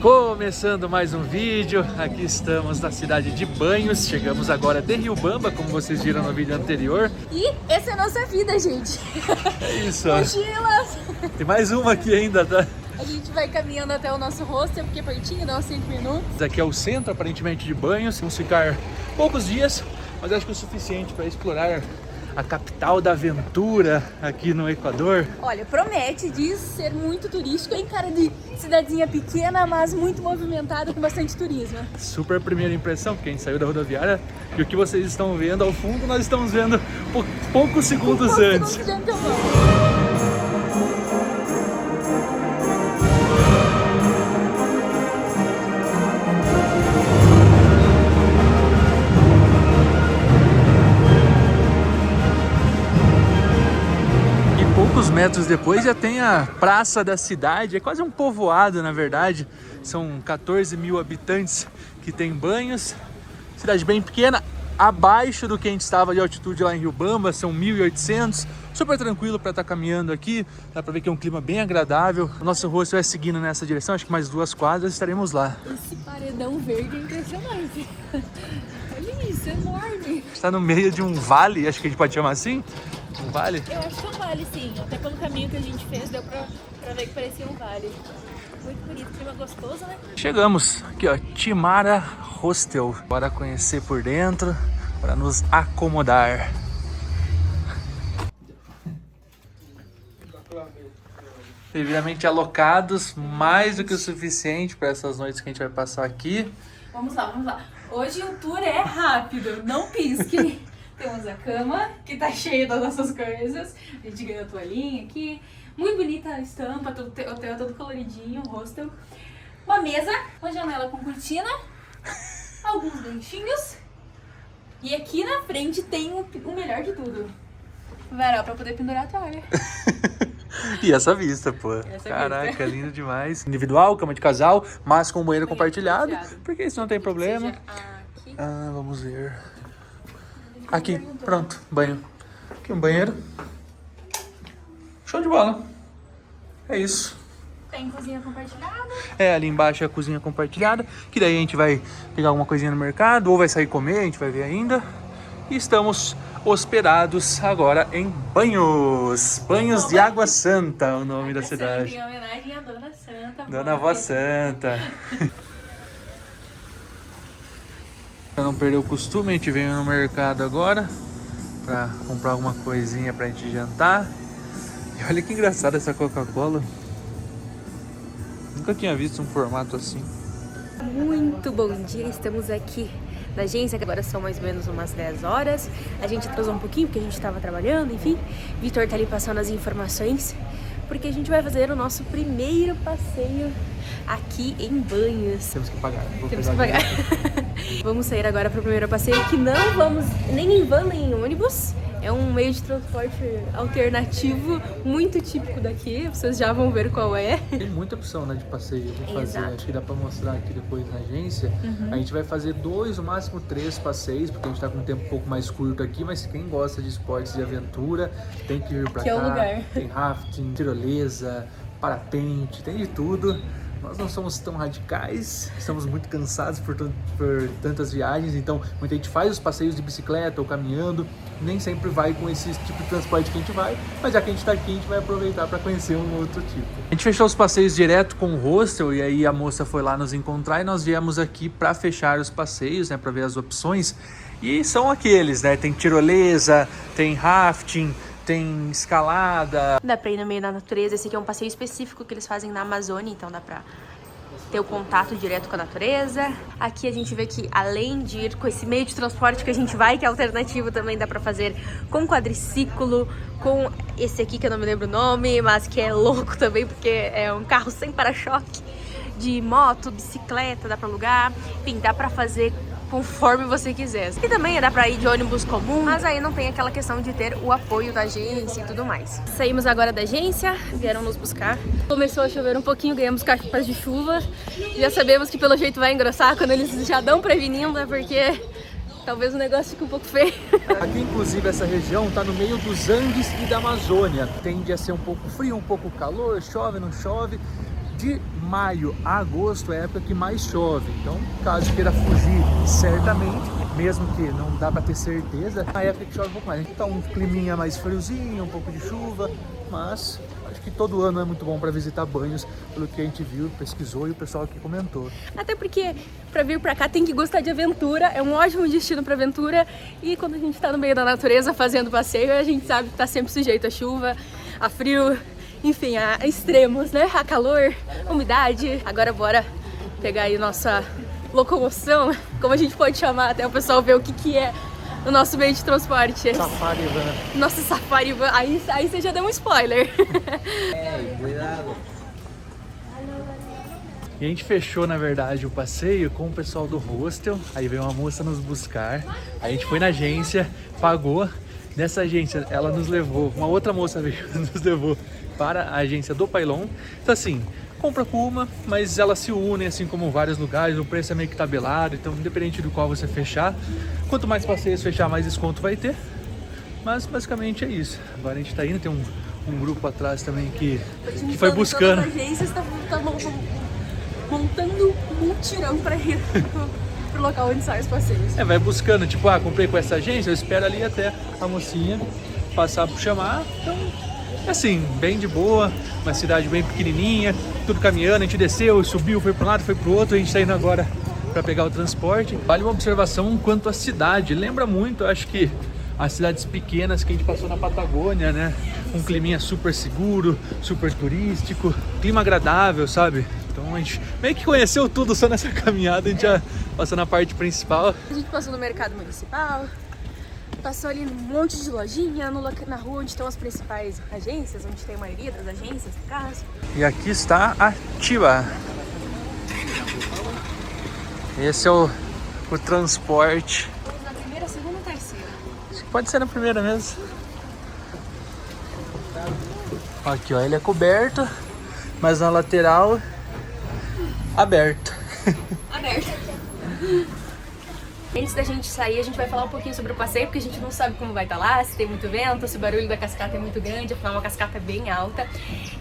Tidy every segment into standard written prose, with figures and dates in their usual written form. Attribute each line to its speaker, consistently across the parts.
Speaker 1: Começando mais um vídeo, aqui estamos na cidade de Banhos, chegamos agora de Riobamba, como vocês viram no vídeo anterior.
Speaker 2: E essa é a nossa vida, gente.
Speaker 1: É isso, ó.
Speaker 2: Mochilas.
Speaker 1: Tem mais uma aqui ainda, tá?
Speaker 2: A gente vai caminhando até o nosso hostel, porque é pertinho, dá uns 5 minutos.
Speaker 1: Aqui é o centro, aparentemente, de Banhos. Vamos ficar poucos dias, mas acho que é o suficiente para explorar a capital da aventura aqui no Equador.
Speaker 2: Olha, promete, diz ser muito turístico, em cara de cidadezinha pequena, mas muito movimentada, com bastante turismo.
Speaker 1: Super primeira impressão, porque a gente saiu da rodoviária e o que vocês estão vendo ao fundo, nós estamos vendo poucos segundos antes. Poucos metros depois já tem a praça da cidade, é quase um povoado na verdade, são 14 mil habitantes que tem Banhos, cidade bem pequena, abaixo do que a gente estava de altitude lá em Riobamba, são 1.800, super tranquilo para estar caminhando aqui, dá para ver que é um clima bem agradável, o nosso rosto vai seguindo nessa direção, acho que mais 2 quadras estaremos lá.
Speaker 2: Esse paredão verde é impressionante, olha isso, é enorme.
Speaker 1: Está no meio de um vale, acho que a gente pode chamar assim? Um vale?
Speaker 2: Eu acho que é um vale, sim. Até pelo caminho que a gente fez, deu pra ver que parecia um vale. Muito bonito, clima gostoso, né?
Speaker 1: Chegamos aqui, ó, Timara Hostel. Bora conhecer por dentro, para nos acomodar. Devidamente alocados, mais do que o suficiente para essas noites que a gente vai passar aqui.
Speaker 2: Vamos lá, vamos lá. Hoje o tour é rápido, não pisque. Temos a cama, que tá cheia das nossas coisas. A gente ganhou a toalhinha aqui. Muito bonita a estampa, o hotel todo coloridinho, o hostel. Uma mesa, uma janela com cortina, alguns ganchinhos. E aqui na frente tem o melhor de tudo. Varal pra poder pendurar a toalha.
Speaker 1: E essa vista, pô. Caraca, lindo demais. Individual, cama de casal, mas com banheiro compartilhado. Porque isso não tem problema.
Speaker 2: Aqui.
Speaker 1: Ah, vamos ver. Aqui, pronto, banho. Aqui um banheiro. Show de bola. É isso.
Speaker 2: Tem cozinha compartilhada.
Speaker 1: É, ali embaixo é a cozinha compartilhada. Que daí a gente vai pegar alguma coisinha no mercado ou vai sair comer, a gente vai ver ainda. E estamos hospedados agora em Banhos. Banhos de Água Santa, o nome da cidade.
Speaker 2: Em homenagem à Dona Santa.
Speaker 1: Dona Vó Santa. Pra não perder o costume, a gente veio no mercado agora pra comprar alguma coisinha pra gente jantar. E olha que engraçada essa Coca-Cola. Nunca tinha visto um formato assim.
Speaker 2: Muito bom dia, estamos aqui na agência, agora são mais ou menos umas 10 horas. A gente atrasou um pouquinho porque a gente estava trabalhando, enfim. Vitor tá ali passando as informações, porque a gente vai fazer o nosso primeiro passeio aqui em Banhos.
Speaker 1: Temos que pagar.
Speaker 2: Temos que pagar. Vamos sair agora para o primeiro passeio, que não vamos nem em van nem em ônibus. É um meio de transporte alternativo, muito típico daqui, vocês já vão ver qual é.
Speaker 1: Tem muita opção, né, de passeio de fazer.
Speaker 2: Exato.
Speaker 1: Acho que dá pra mostrar aqui depois na agência. A gente vai fazer 2, no máximo 3 passeios, porque a gente tá com um tempo um pouco mais curto aqui, mas quem gosta de esportes de aventura tem que vir pra cá.
Speaker 2: Que é o lugar.
Speaker 1: Tem rafting, tirolesa, parapente, tem de tudo. Nós não somos tão radicais, estamos muito cansados por tantas viagens, então muita gente faz os passeios de bicicleta ou caminhando, nem sempre vai com esse tipo de transporte que a gente vai, mas já que a gente está aqui, a gente vai aproveitar para conhecer um outro tipo. A gente fechou os passeios direto com o hostel e aí a moça foi lá nos encontrar e nós viemos aqui para fechar os passeios, né, para ver as opções. E são aqueles, né, tem tirolesa, tem rafting, tem escalada.
Speaker 2: Dá pra ir no meio da natureza. Esse aqui é um passeio específico que eles fazem na Amazônia, então dá pra ter o contato direto com a natureza. Aqui a gente vê que além de ir com esse meio de transporte que a gente vai, que é alternativo, também dá pra fazer com quadriciclo, com esse aqui que eu não me lembro o nome, mas que é louco também, porque é um carro sem para-choque, de moto, bicicleta, dá pra alugar, enfim, dá pra fazer conforme você quiser. E também dá pra ir de ônibus comum, mas aí não tem aquela questão de ter o apoio da agência e tudo mais. Saímos agora da agência, vieram nos buscar. Começou a chover um pouquinho, ganhamos capas de chuva. Já sabemos que pelo jeito vai engrossar quando eles já dão prevenindo, é porque talvez o negócio fique um pouco feio.
Speaker 1: Aqui, inclusive, essa região está no meio dos Andes e da Amazônia. Tende a ser um pouco frio, um pouco calor, chove, não chove. De maio a agosto é a época que mais chove, então caso queira fugir, certamente, mesmo que não dá para ter certeza, é a época que chove um pouco mais. Então um climinha mais friozinho, um pouco de chuva, mas acho que todo ano é muito bom para visitar Banhos, pelo que a gente viu, pesquisou e o pessoal aqui comentou.
Speaker 2: Até porque para vir para cá tem que gostar de aventura, é um ótimo destino para aventura, e quando a gente está no meio da natureza fazendo passeio, a gente sabe que tá sempre sujeito a chuva, a frio, enfim, a extremos, né? A calor, umidade. Agora bora pegar aí nossa locomoção, como a gente pode chamar, até o pessoal ver o que é o nosso meio de transporte.
Speaker 1: Safari van.
Speaker 2: Nossa, Safari van. Aí você já deu um spoiler.
Speaker 1: Cuidado. E a gente fechou, na verdade, o passeio com o pessoal do hostel. Aí veio uma moça nos buscar. Aí a gente foi na agência, pagou. Nessa agência, ela nos levou, uma outra moça veio, nos levou para a agência do Pailon. Então assim, compra com uma, mas elas se unem, assim como vários lugares, o preço é meio que tabelado, então independente do qual você fechar, quanto mais passeios fechar, mais desconto vai ter. Mas basicamente é isso. Agora a gente tá indo, tem um grupo atrás também que foi buscando.
Speaker 2: As agências tá montando um mutirão para ir pro local onde saem os passeios.
Speaker 1: Vai buscando, tipo, comprei com essa agência, eu espero ali até a mocinha passar por chamar. Então, assim, bem de boa, uma cidade bem pequenininha, tudo caminhando, a gente desceu, subiu, foi para um lado, foi pro outro, a gente tá indo agora para pegar o transporte. Vale uma observação quanto à cidade, lembra muito, acho que as cidades pequenas que a gente passou na Patagônia, né? Um climinha super seguro, super turístico, clima agradável, sabe? Então a gente meio que conheceu tudo só nessa caminhada, a gente já passou na parte principal.
Speaker 2: A gente passou no mercado municipal, passou ali num monte de lojinha, na rua onde estão as principais agências, onde tem a maioria das agências, no caso.
Speaker 1: E aqui está a Chiba. Esse é o transporte.
Speaker 2: Na primeira, segunda ou terceira?
Speaker 1: Acho que pode ser na primeira mesmo. Aqui, ó, ele é coberto, mas na lateral aberto.
Speaker 2: Aberto. Antes da gente sair, a gente vai falar um pouquinho sobre o passeio, porque a gente não sabe como vai estar lá, se tem muito vento, se o barulho da cascata é muito grande, afinal uma cascata bem alta.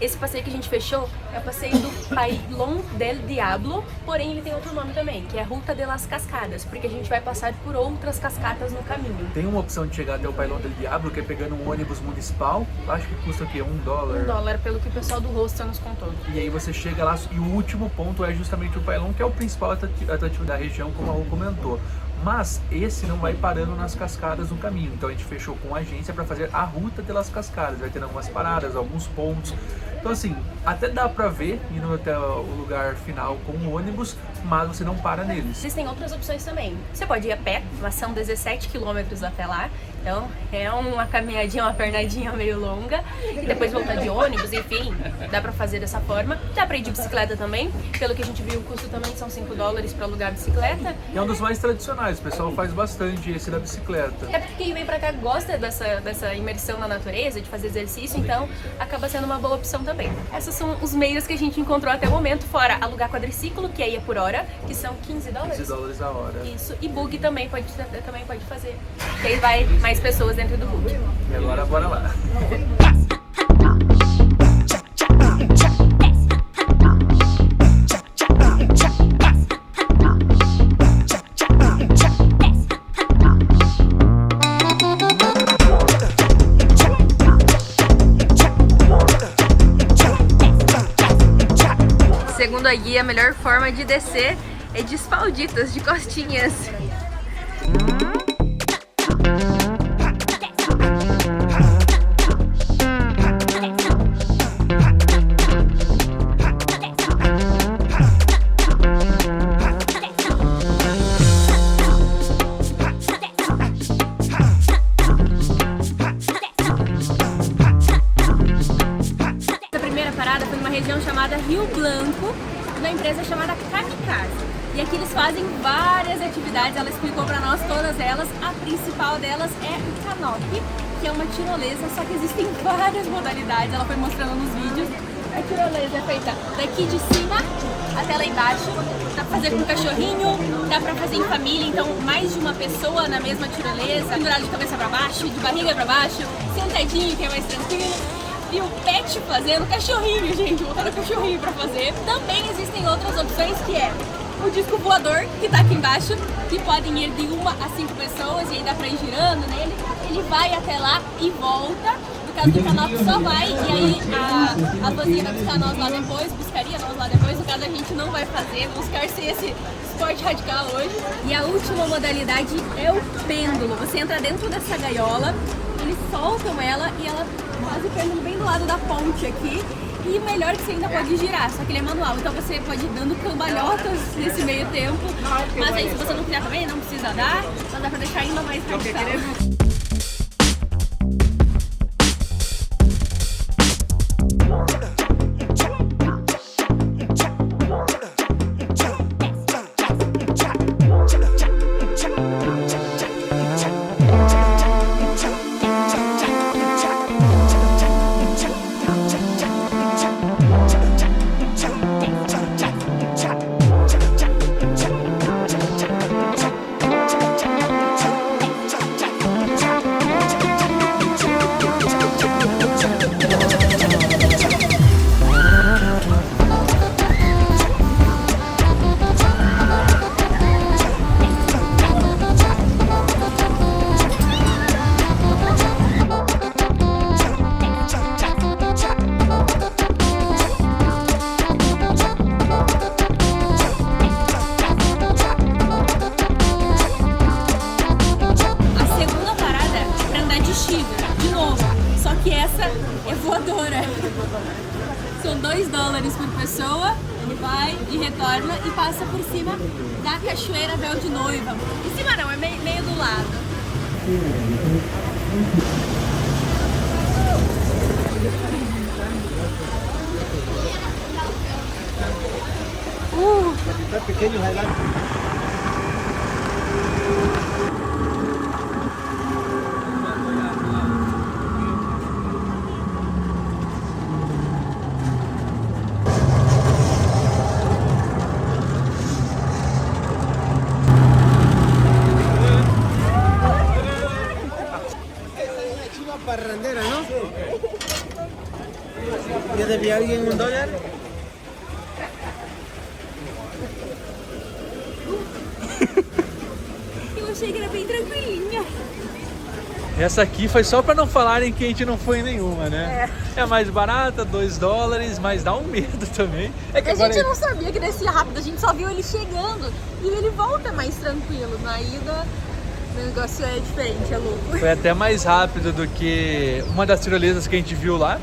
Speaker 2: Esse passeio que a gente fechou é o passeio do Pailon del Diablo, porém ele tem outro nome também, que é Ruta de las Cascadas, porque a gente vai passar por outras cascatas no caminho.
Speaker 1: Tem uma opção de chegar até o Pailon del Diablo, que é pegando um ônibus municipal, acho que custa o quê? $1?
Speaker 2: $1, pelo que o pessoal do hostel nos contou.
Speaker 1: E aí você chega lá e o último ponto é justamente o Pailon, que é o principal atrativo da região, como a Rô comentou. Mas esse não vai parando nas cascadas no caminho, então a gente fechou com a agência para fazer a ruta pelas cascadas, vai ter algumas paradas, alguns pontos. Então assim, até dá pra ver indo até o lugar final com o ônibus, mas você não para neles.
Speaker 2: Existem outras opções também. Você pode ir a pé, mas são 17 quilômetros até lá. Então é uma caminhadinha, uma pernadinha meio longa. E depois voltar de ônibus, enfim, dá pra fazer dessa forma. Dá pra ir de bicicleta também. Pelo que a gente viu, o custo também são $5 pra alugar a bicicleta.
Speaker 1: E é um dos mais tradicionais, o pessoal faz bastante esse da bicicleta.
Speaker 2: É porque quem vem pra cá gosta dessa imersão na natureza, de fazer exercício, então acaba sendo uma boa opção também. Esses são os meios que a gente encontrou até o momento, fora alugar quadriciclo, que aí é por hora, que são $15.
Speaker 1: $15 a hora.
Speaker 2: Isso, e bug também pode fazer, que aí vai mais pessoas dentro do bug.
Speaker 1: E agora bora lá.
Speaker 2: Segundo a guia, a melhor forma de descer é de espalditas, de costinhas. A primeira parada foi numa região chamada Rio Blanco, numa empresa chamada Kamikaze. E aqui eles fazem várias atividades, ela explicou pra nós todas elas. A principal delas é o canopy, que é uma tirolesa, só que existem várias modalidades, ela foi mostrando nos vídeos. A tirolesa é feita daqui de cima até lá embaixo, dá pra fazer com um cachorrinho, dá pra fazer em família, então mais de uma pessoa na mesma tirolesa, pendurado de cabeça pra baixo, de barriga pra baixo, sentadinho, que é mais tranquilo. vi o pet fazendo cachorrinho, gente. Botaram cachorrinho pra fazer. Também existem outras opções que é o disco voador, que tá aqui embaixo, que podem ir de 1 a 5 pessoas e aí dá pra ir girando nele. Ele vai até lá e volta. No caso do Canopy só vai, e aí a vanzinha vai buscar nós lá depois, buscaria nós lá depois. No caso a gente não vai fazer, buscar ser esse esporte radical hoje. E a última modalidade é o pêndulo. Você entra dentro dessa gaiola, eles soltam ela e ela faz o pêndulo bem do lado da ponte aqui. E o melhor é que você ainda pode girar, só que ele é manual, então você pode ir dando cambalhotas nesse meio tempo. Mas aí se você não quiser também, não precisa dar, só dá pra deixar ainda mais radical. São $2 por pessoa, ele vai e retorna e passa por cima da cachoeira Véu de Noiva. Em cima não, é meio do lado.
Speaker 3: Tá pequeno, vai lá. Parrandera, ¿no? ¿Ya debía alguien $1?
Speaker 2: Eu achei que era bem tranquilinha.
Speaker 1: Essa aqui foi só pra não falarem que a gente não foi em nenhuma, né? É mais barata, $2, mas dá um medo também. É que
Speaker 2: a
Speaker 1: agora
Speaker 2: gente não sabia que descia rápido, a gente só viu ele chegando e ele volta mais tranquilo. Na ida, o negócio é diferente, é louco.
Speaker 1: foi até mais rápido do que uma das tirolesas que a gente viu lá.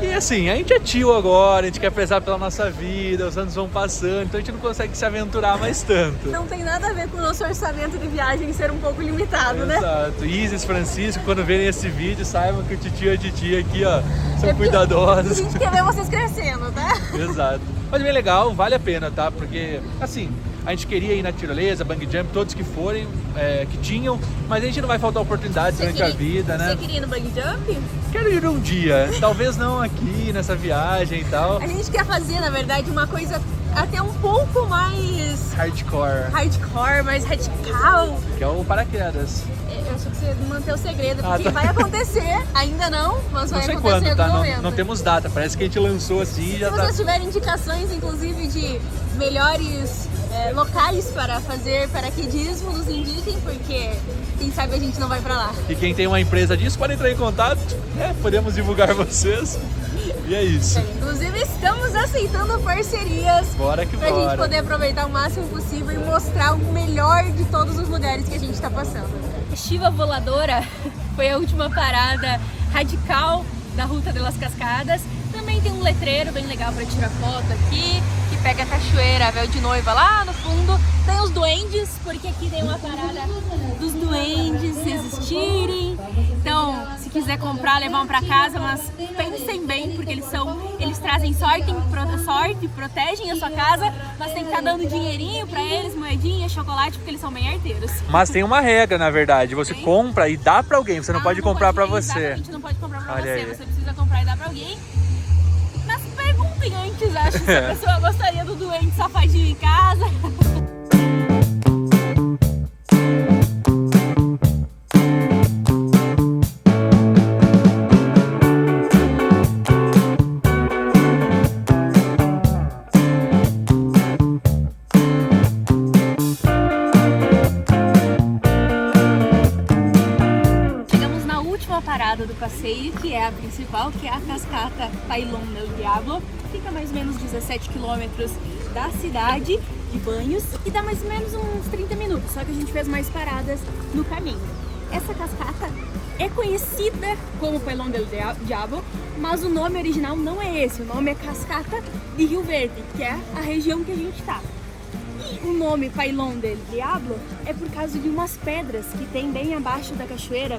Speaker 1: E assim, a gente é tio agora, a gente quer prezar pela nossa vida, os anos vão passando, então a gente não consegue se aventurar mais tanto.
Speaker 2: Não tem nada a ver com o nosso orçamento de viagem ser um pouco limitado, né?
Speaker 1: Exato. Isis, Francisco, quando verem esse vídeo, saibam que o titio e a titia aqui, ó, são cuidadosos.
Speaker 2: A gente quer ver vocês crescendo, tá?
Speaker 1: Exato. Mas bem legal, vale a pena, tá? Porque, assim, a gente queria ir na tirolesa, bungee jump, todos que forem, que tinham, mas a gente não vai faltar oportunidade durante a vida, né?
Speaker 2: Você queria ir no bungee jump?
Speaker 1: Quero ir um dia, talvez não aqui, nessa viagem e tal.
Speaker 2: A gente quer fazer, na verdade, uma coisa até um pouco mais
Speaker 1: Hardcore,
Speaker 2: mais radical.
Speaker 1: que é o paraquedas.
Speaker 2: Eu achei que você ia manter o segredo, porque
Speaker 1: tá.
Speaker 2: vai acontecer, ainda não, mas
Speaker 1: Não
Speaker 2: vai
Speaker 1: sei
Speaker 2: acontecer
Speaker 1: quando,
Speaker 2: em
Speaker 1: tá?
Speaker 2: algum
Speaker 1: Não,
Speaker 2: momento.
Speaker 1: não temos data, parece que a gente lançou assim e já
Speaker 2: Se
Speaker 1: tá.
Speaker 2: vocês tiverem indicações, inclusive, de melhores locais para fazer paraquedismo, nos indiquem, porque quem sabe a gente não vai pra lá.
Speaker 1: E quem tem uma empresa disso pode entrar em contato, né? Podemos divulgar vocês. E é isso.
Speaker 2: Inclusive, estamos aceitando parcerias
Speaker 1: Bora que
Speaker 2: pra
Speaker 1: bora.
Speaker 2: gente poder aproveitar o máximo possível e mostrar o melhor de todos os lugares que a gente tá passando. A Chiva Voladora foi a última parada radical da Ruta de las Cascadas. Também tem um letreiro bem legal para tirar foto aqui, que pega a cachoeira Véu de Noiva lá no fundo. Tem os duendes, porque aqui tem uma parada dos duendes existirem. Então, se quiser comprar, levar um para casa, mas pensem bem, porque eles trazem sorte, protegem a sua casa, mas tem que estar dando dinheirinho para eles, moedinha, chocolate, porque eles são bem arteiros.
Speaker 1: Mas tem uma regra, na verdade, você compra e dá pra alguém, você não pode comprar pra você.
Speaker 2: Exatamente, não pode comprar pra
Speaker 1: Olha
Speaker 2: você,
Speaker 1: aí.
Speaker 2: você precisa comprar e dar pra alguém. Mas perguntem antes, acho, se a pessoa gostaria do doente safadinho em casa. entrada do passeio, que é a principal, que é a Cascata Pailón del Diablo. Fica mais ou menos 17 quilômetros da cidade de Banhos e dá mais ou menos uns 30 minutos, só que a gente fez mais paradas no caminho. Essa cascata é conhecida como Pailón del Diablo, mas o nome original não é esse, o nome é Cascata de Rio Verde, que é a região que a gente tá. E o nome Pailón del Diablo é por causa de umas pedras que tem bem abaixo da cachoeira,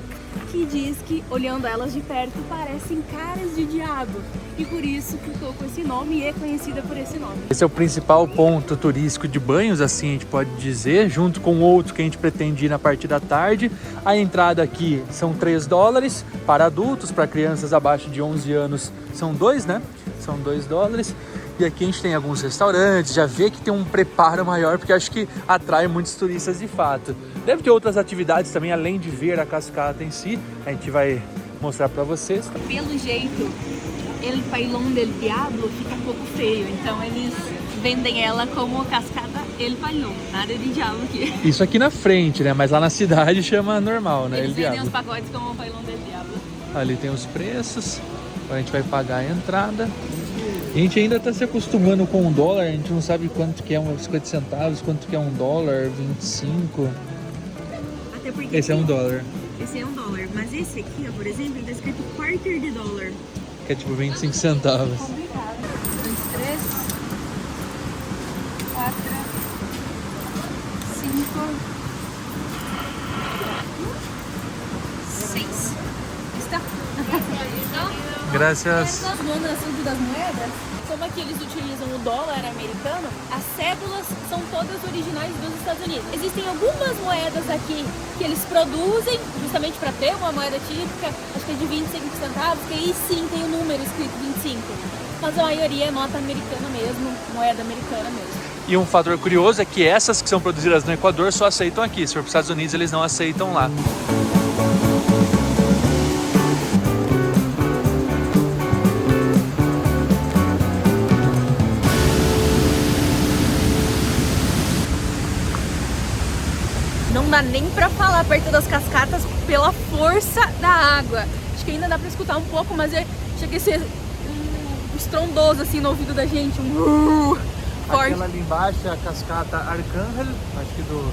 Speaker 2: que diz que, olhando elas de perto, parecem caras de diabo. E por isso ficou com esse nome e é conhecida por esse nome.
Speaker 1: Esse é o principal ponto turístico de Banhos, assim a gente pode dizer, junto com outro que a gente pretende ir na parte da tarde. A entrada aqui são $3 para adultos, para crianças abaixo de 11 anos são 2, né? São $2. E aqui a gente tem alguns restaurantes, já vê que tem um preparo maior, porque acho que atrai muitos turistas de fato. Deve ter outras atividades também, além de ver a cascata em si, a gente vai mostrar para vocês.
Speaker 2: Pelo jeito, El Pailón del Diablo fica um pouco feio, então eles vendem ela como Cascata El Pailón, nada de diabo aqui.
Speaker 1: Isso aqui na frente, né? Mas lá na cidade chama normal, né?
Speaker 2: Eles
Speaker 1: El
Speaker 2: vendem
Speaker 1: Diablo.
Speaker 2: os pacotes como Pailón del Diablo.
Speaker 1: Ali tem os preços, a gente vai pagar a entrada. A gente ainda está se acostumando com o dólar, a gente não sabe quanto que é uns 50 centavos, quanto que é $1, 25.
Speaker 2: Até porque
Speaker 1: Esse é $1,
Speaker 2: esse é $1, mas esse aqui, ó, por exemplo, ele tá escrito quarter de dólar.
Speaker 1: que é tipo 25 centavos.
Speaker 2: Complicado. 2, 3, 4, 5, 6. Está?
Speaker 1: Graças.
Speaker 2: Nas gôndolas das moedas, como aqui eles utilizam o dólar americano, as cédulas são todas originais dos Estados Unidos. Existem algumas moedas aqui que eles produzem justamente para ter uma moeda típica, acho que é de 25 centavos, que aí sim tem o número escrito 25. Mas a maioria é nota americana mesmo, moeda americana mesmo.
Speaker 1: E um fator curioso é que essas que são produzidas no Equador só aceitam aqui. Se for para os Estados Unidos, eles não aceitam lá.
Speaker 2: Não dá nem pra falar perto das cascatas pela força da água. Acho que ainda dá pra escutar um pouco, mas chega a ser estrondoso assim no ouvido da gente. Forte.
Speaker 1: Aquela ali embaixo é a cascata Arcángel, acho que do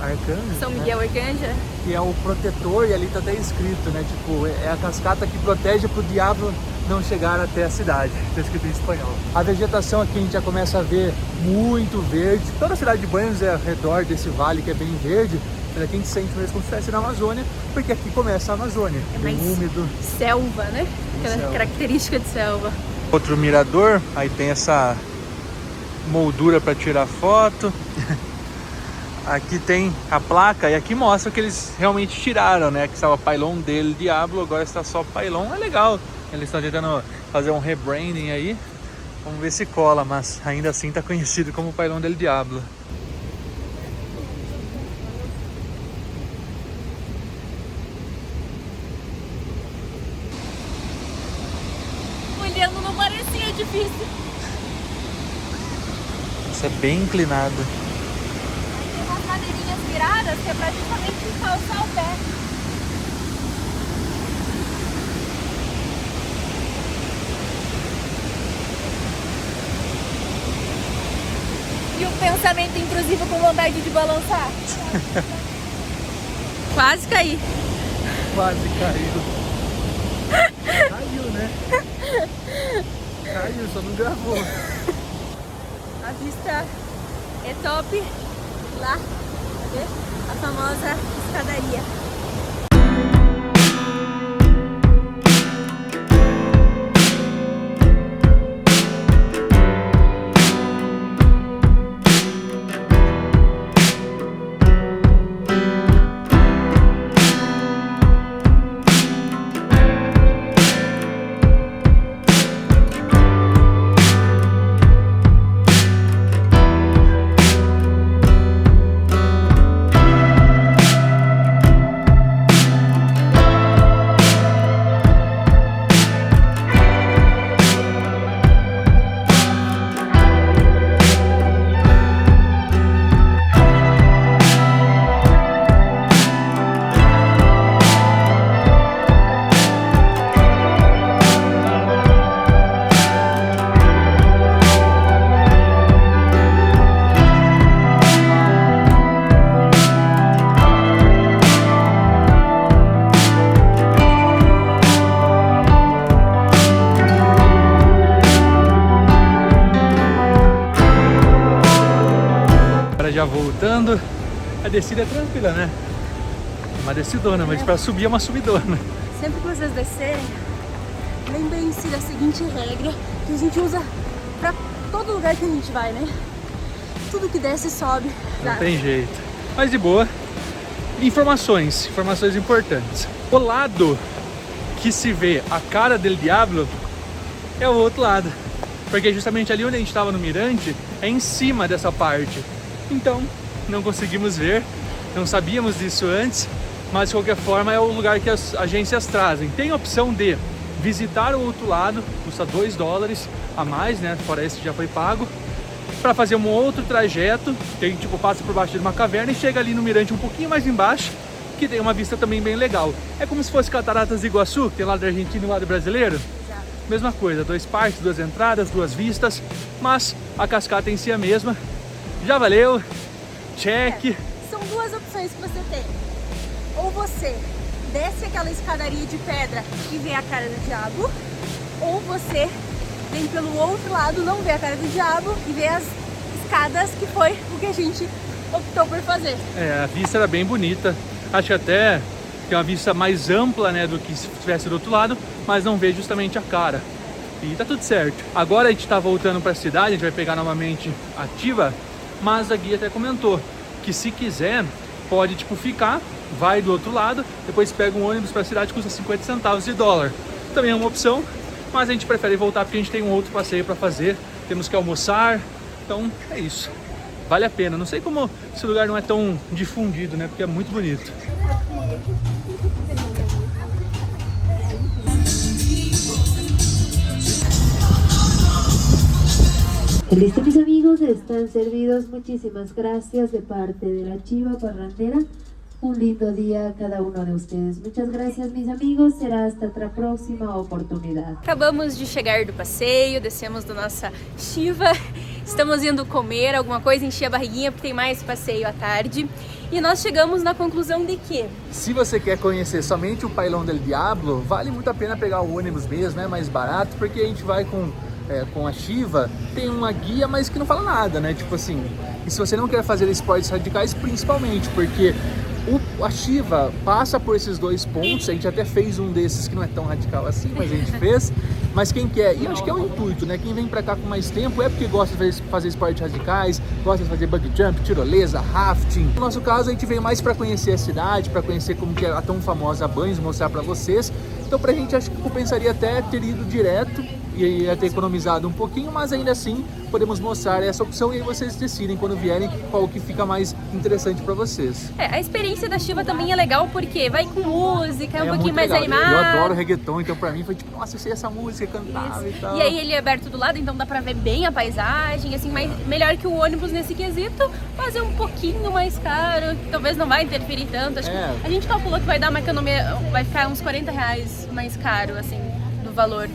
Speaker 1: Arcángel.
Speaker 2: São Miguel Arcanja.
Speaker 1: Que é o protetor, e ali tá até escrito, né? Tipo, é a cascata que protege pro diabo não chegar até a cidade. Tá escrito em espanhol. A vegetação aqui a gente já começa a ver muito verde. Toda a cidade de Banhos é ao redor desse vale que é bem verde. Mas aqui a gente sente mesmo como se estivesse na Amazônia, porque aqui começa a Amazônia.
Speaker 2: É
Speaker 1: bem
Speaker 2: mais
Speaker 1: úmido.
Speaker 2: selva, né? Aquela
Speaker 1: selva.
Speaker 2: característica de selva.
Speaker 1: Outro mirador, aí tem essa moldura para tirar foto. Aqui tem a placa e aqui mostra que eles realmente tiraram, né? Que estava Pailón del Diablo, agora está só Pailón. É legal, eles estão tentando fazer um rebranding aí. Vamos ver se cola, mas ainda assim está conhecido como Pailón del Diablo.
Speaker 2: Olhando não parecia difícil.
Speaker 1: Isso é bem inclinado.
Speaker 2: Tem umas madeirinhas viradas que é pra justamente calçar o pé. E o pensamento intrusivo com vontade de balançar. Quase caí.
Speaker 1: Quase caiu. Caiu, né? Caiu, só não gravou.
Speaker 2: A vista é top. Lá, cadê? A famosa escadaria.
Speaker 1: já voltando. A descida é tranquila, né? Uma descidona, mas pra subir é uma subidona.
Speaker 2: Sempre que vocês descerem, lembrem-se da seguinte regra que a gente usa pra todo lugar que a gente vai, né? Tudo que desce sobe.
Speaker 1: Não tem jeito. Mas de boa. Informações importantes. O lado que se vê a cara del Diablo é o outro lado. Porque justamente ali onde a gente estava no mirante é em cima dessa parte. Então, não conseguimos ver, não sabíamos disso antes, mas de qualquer forma é o lugar que as agências trazem. Tem a opção de visitar o outro lado, custa $2 a mais, né? Fora esse que já foi pago, para fazer um outro trajeto, que a gente tipo, passa por baixo de uma caverna e chega ali no mirante um pouquinho mais embaixo, que tem uma vista também bem legal. É como se fosse Cataratas do Iguaçu, que tem lado argentino e lado brasileiro. Mesma coisa, 2 parques, 2 entradas, 2 vistas, mas a cascata em si é a mesma. Já valeu, check.
Speaker 2: São 2 opções que você tem. Ou você desce aquela escadaria de pedra e vê a cara do diabo, ou você vem pelo outro lado, não vê a cara do diabo e vê as escadas, que foi o que a gente optou por fazer.
Speaker 1: É, a vista era bem bonita. Acho que até tem uma vista mais ampla, né, do que se estivesse do outro lado, mas não vê justamente a cara. E tá tudo certo. Agora a gente tá voltando para a cidade, a gente vai pegar novamente Ativa, mas a guia até comentou que se quiser, pode tipo ficar, vai do outro lado, depois pega um ônibus para a cidade, custa 50 centavos de dólar. Também é uma opção, mas a gente prefere voltar porque a gente tem um outro passeio para fazer, temos que almoçar, então é isso. Vale a pena. Não sei como esse lugar não é tão difundido, né, porque é muito bonito.
Speaker 4: Listo, mis amigos, están servidos. Muchísimas gracias de parte de la Chiva Parrandera. Un lindo día a cada uno de ustedes. Muchas gracias, mis amigos. Será hasta otra próxima oportunidad.
Speaker 2: Acabamos de chegar do passeio, descemos da nossa Chiva. Estamos indo comer alguma coisa, encher a barriguinha porque tem mais passeio à tarde. E nós chegamos na conclusão de que
Speaker 1: se você quer conhecer somente o Pailão del Diablo, vale muito a pena pegar o ônibus mesmo, é mais barato, porque a gente vai com a Chiva, tem uma guia, mas que não fala nada, né? Tipo assim, e se você não quer fazer esportes radicais, principalmente, porque a Chiva passa por esses 2 pontos, a gente até fez um desses que não é tão radical assim, mas a gente fez. Mas quem quer, e eu acho que é o intuito, né? Quem vem pra cá com mais tempo é porque gosta de fazer esportes radicais, gosta de fazer bungee jump, tirolesa, rafting. No nosso caso, a gente veio mais pra conhecer a cidade, pra conhecer como que é a tão famosa Banhos, mostrar pra vocês. Então pra gente acho que compensaria até ter ido direto e ia ter economizado um pouquinho, mas ainda assim podemos mostrar essa opção e aí vocês decidem quando vierem qual que fica mais interessante para vocês.
Speaker 2: a experiência da Chiva também é legal porque vai com música, é um pouquinho mais
Speaker 1: legal.
Speaker 2: animado.
Speaker 1: Eu adoro reggaeton, então pra mim foi tipo, nossa, eu sei essa música, cantava e tal.
Speaker 2: E aí ele é aberto do lado, então dá pra ver bem a paisagem, assim, mas melhor que o ônibus nesse quesito, mas é um pouquinho mais caro, que talvez não vai interferir tanto. Acho que a gente calculou que vai dar uma economia, vai ficar uns R$40 mais caro, assim, do valor.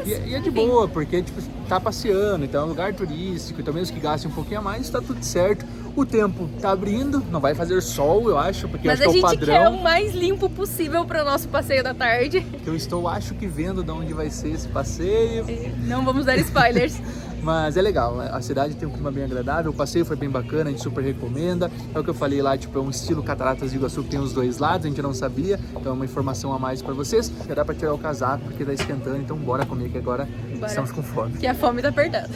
Speaker 1: E é de boa, porque tipo, tá passeando, então é um lugar turístico, então mesmo que gaste um pouquinho a mais, tá tudo certo. O tempo tá abrindo, não vai fazer sol, eu acho, porque
Speaker 2: mas
Speaker 1: acho que é o padrão.
Speaker 2: Mas a gente quer o mais limpo possível para o nosso passeio da tarde.
Speaker 1: Eu estou, acho que vendo de onde vai ser esse passeio.
Speaker 2: Não vamos dar spoilers.
Speaker 1: Mas é legal, a cidade tem um clima bem agradável, o passeio foi bem bacana, a gente super recomenda. É o que eu falei lá, tipo, é um estilo Cataratas do Iguaçu que tem os 2 lados, a gente não sabia, então é uma informação a mais pra vocês. Já dá pra tirar o casaco porque tá esquentando, então bora comer que agora estamos com fome.
Speaker 2: Que a fome tá apertando.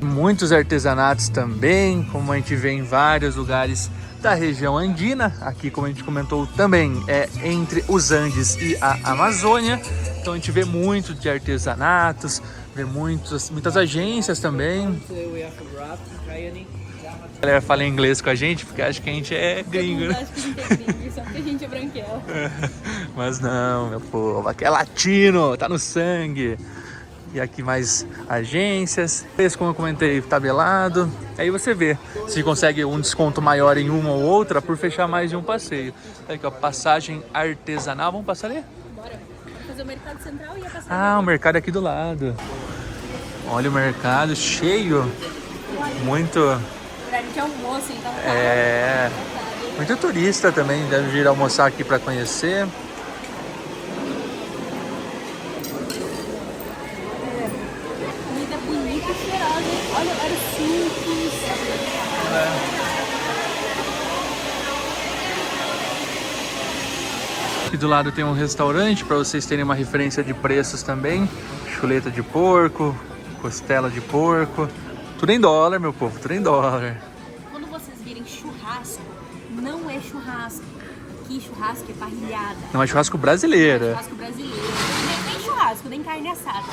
Speaker 1: Muitos artesanatos também, como a gente vê em vários lugares da região andina. Aqui, como a gente comentou, também é entre os Andes e a Amazônia. Então a gente vê muito de artesanatos, vê muitas agências também. A galera fala inglês com a gente porque acha que a gente é gringo, né?
Speaker 2: Acho que a gente é gringo, só porque a gente é branquela.
Speaker 1: Mas não, meu povo, aqui é latino, tá no sangue. E aqui mais agências. Esse, como eu comentei, tabelado. Aí você vê se consegue um desconto maior em uma ou outra por fechar mais de um passeio. Aqui, ó, passagem artesanal. Vamos passar ali?
Speaker 2: Bora. Fazer o mercado central e ia passar.
Speaker 1: Ah, o mercado é aqui do lado. Olha o mercado cheio. Muito.
Speaker 2: Horário de almoço, então.
Speaker 1: É. Muito turista também deve vir almoçar aqui para conhecer. Aqui do lado tem um restaurante para vocês terem uma referência de preços também. Chuleta de porco, costela de porco. Tudo em dólar, meu povo, tudo em dólar.
Speaker 2: Quando vocês virem churrasco, não é churrasco. Aqui churrasco é parrilhada.
Speaker 1: Não é churrasco brasileiro.
Speaker 2: É churrasco brasileiro. Nem churrasco, nem carne assada.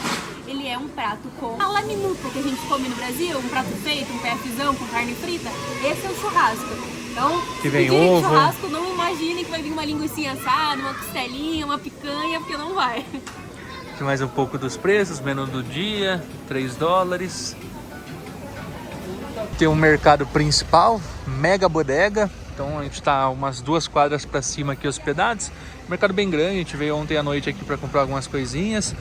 Speaker 2: Ele é um prato com a laminuta que a gente come no Brasil, um prato feito, um PFzão com carne frita. Esse é o churrasco. Então,
Speaker 1: que vem
Speaker 2: se
Speaker 1: ovo.
Speaker 2: churrasco, não imagine que vai vir uma linguiça assada, uma costelinha, uma picanha, porque não vai.
Speaker 1: Aqui mais um pouco dos preços, menu do dia, 3 dólares. Tem um mercado principal, mega bodega. Então a gente está umas 2 quadras para cima aqui hospedados. Mercado bem grande, a gente veio ontem à noite aqui para comprar algumas coisinhas,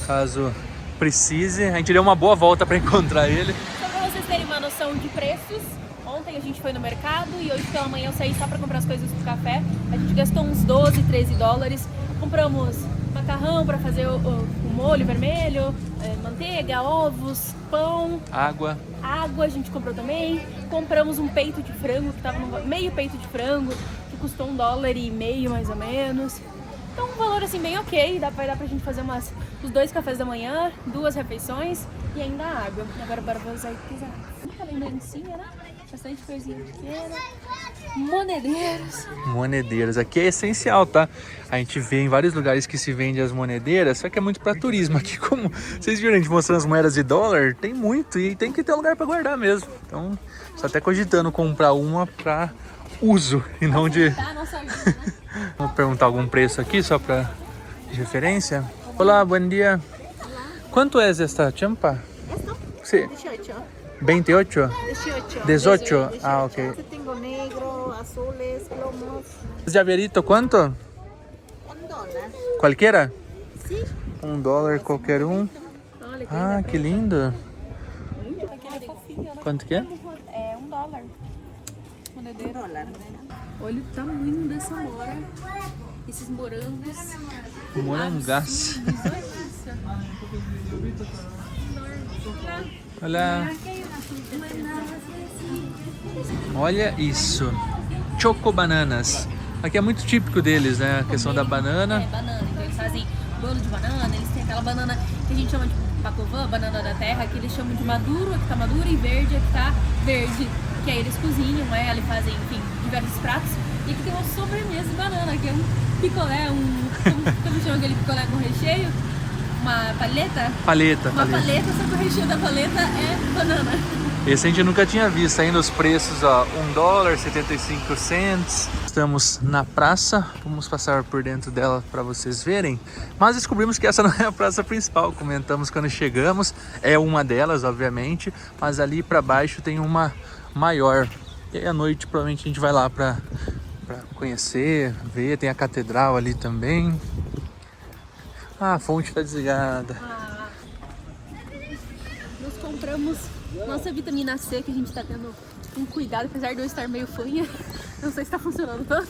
Speaker 1: caso precise. A gente deu uma boa volta para encontrar ele.
Speaker 2: Só para vocês terem uma noção de preços, ontem a gente foi no mercado e hoje pela manhã eu saí só para comprar as coisas do café. A gente gastou uns 12, 13 dólares. Compramos macarrão para fazer o molho vermelho, manteiga, ovos, pão,
Speaker 1: água
Speaker 2: a gente comprou também. Compramos um peito de frango que tava no meio peito de frango, que custou $1,50 mais ou menos. Então um valor assim bem ok, vai dar pra gente fazer os 2 cafés da manhã, 2 refeições e ainda a água. Agora bora fazer o que quiser. Muita lembrancinha, né? Bastante coisinha pequena.
Speaker 1: Monedeiras, aqui é essencial, tá? A gente vê em vários lugares que se vende as monedeiras, só que é muito para turismo. Aqui, como vocês viram a gente mostrando as moedas de dólar, tem muito e tem que ter lugar para guardar mesmo. Então, só até cogitando comprar uma para uso e não de... Vamos perguntar algum preço aqui só para referência. Olá, bom dia. Quanto é esta champa? Sí. 28? 18? Ah, ok.
Speaker 5: Tengo negro, azules, plomos.
Speaker 1: Llaverito, ¿cuánto?
Speaker 5: $1.
Speaker 1: ¿Cualquiera?
Speaker 5: Sí.
Speaker 1: $1 qualquer um. Ah, que lindo. Quanto que é?
Speaker 2: É $1. Monedeira.
Speaker 5: $1, né?
Speaker 2: Olha o tamanho dessa mora. Esses morangos.
Speaker 1: Morangaço. Olha. Olha isso. Choco bananas. Aqui é muito típico deles, né? A questão da banana.
Speaker 2: É, banana. Então eles fazem bolo de banana. Eles têm aquela banana que a gente chama de pacovã, banana da terra, que eles chamam de maduro, a que tá madura, e verde, a que tá verde. Que aí eles cozinham ela e fazem, enfim, diversos pratos. E aqui tem uma sobremesa de banana, que é um picolé, como chama aquele picolé com recheio? Uma paleta?
Speaker 1: Paleta.
Speaker 2: Uma paleta, só que o recheio da paleta é banana.
Speaker 1: Esse a gente nunca tinha visto, ainda os preços, ó, $1,75. Estamos na praça, vamos passar por dentro dela para vocês verem. Mas descobrimos que essa não é a praça principal, comentamos quando chegamos. É uma delas, obviamente, mas ali para baixo tem uma maior. E aí à noite provavelmente a gente vai lá para conhecer, ver, tem a catedral ali também. Ah, a fonte tá desligada.
Speaker 2: Nós compramos nossa vitamina C, que a gente tá tendo um cuidado, apesar de eu estar meio fanha. Não sei se tá funcionando tanto,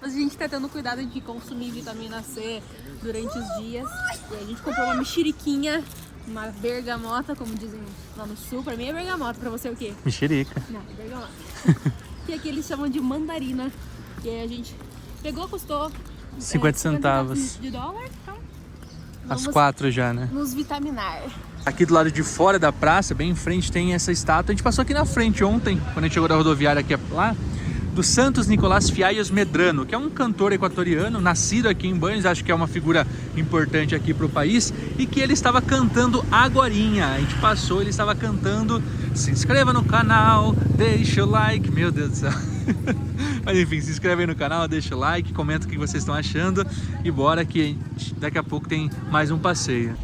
Speaker 2: mas a gente tá tendo cuidado de consumir vitamina C durante os dias. E a gente comprou uma mexeriquinha, uma bergamota, como dizem lá no sul. Pra mim é bergamota, pra você é o quê?
Speaker 1: Mexerica.
Speaker 2: Não, é bergamota. Que aqui eles chamam de mandarina. E aí a gente pegou, custou
Speaker 1: 50 centavos.
Speaker 2: de dólar, então
Speaker 1: As 4 já, né?
Speaker 2: nos vitaminar.
Speaker 1: Aqui do lado de fora da praça, bem em frente, tem essa estátua. A gente passou aqui na frente ontem, quando a gente chegou da rodoviária aqui lá, do Santos Nicolás Fialhos Medrano, que é um cantor equatoriano, nascido aqui em Banhos, acho que é uma figura importante aqui para o país, e que ele estava cantando agorinha. A gente passou, ele estava cantando, se inscreva no canal, deixa o like, meu Deus do céu. Mas enfim, se inscreve aí no canal, deixa o like, comenta o que vocês estão achando e bora que daqui a pouco tem mais um passeio.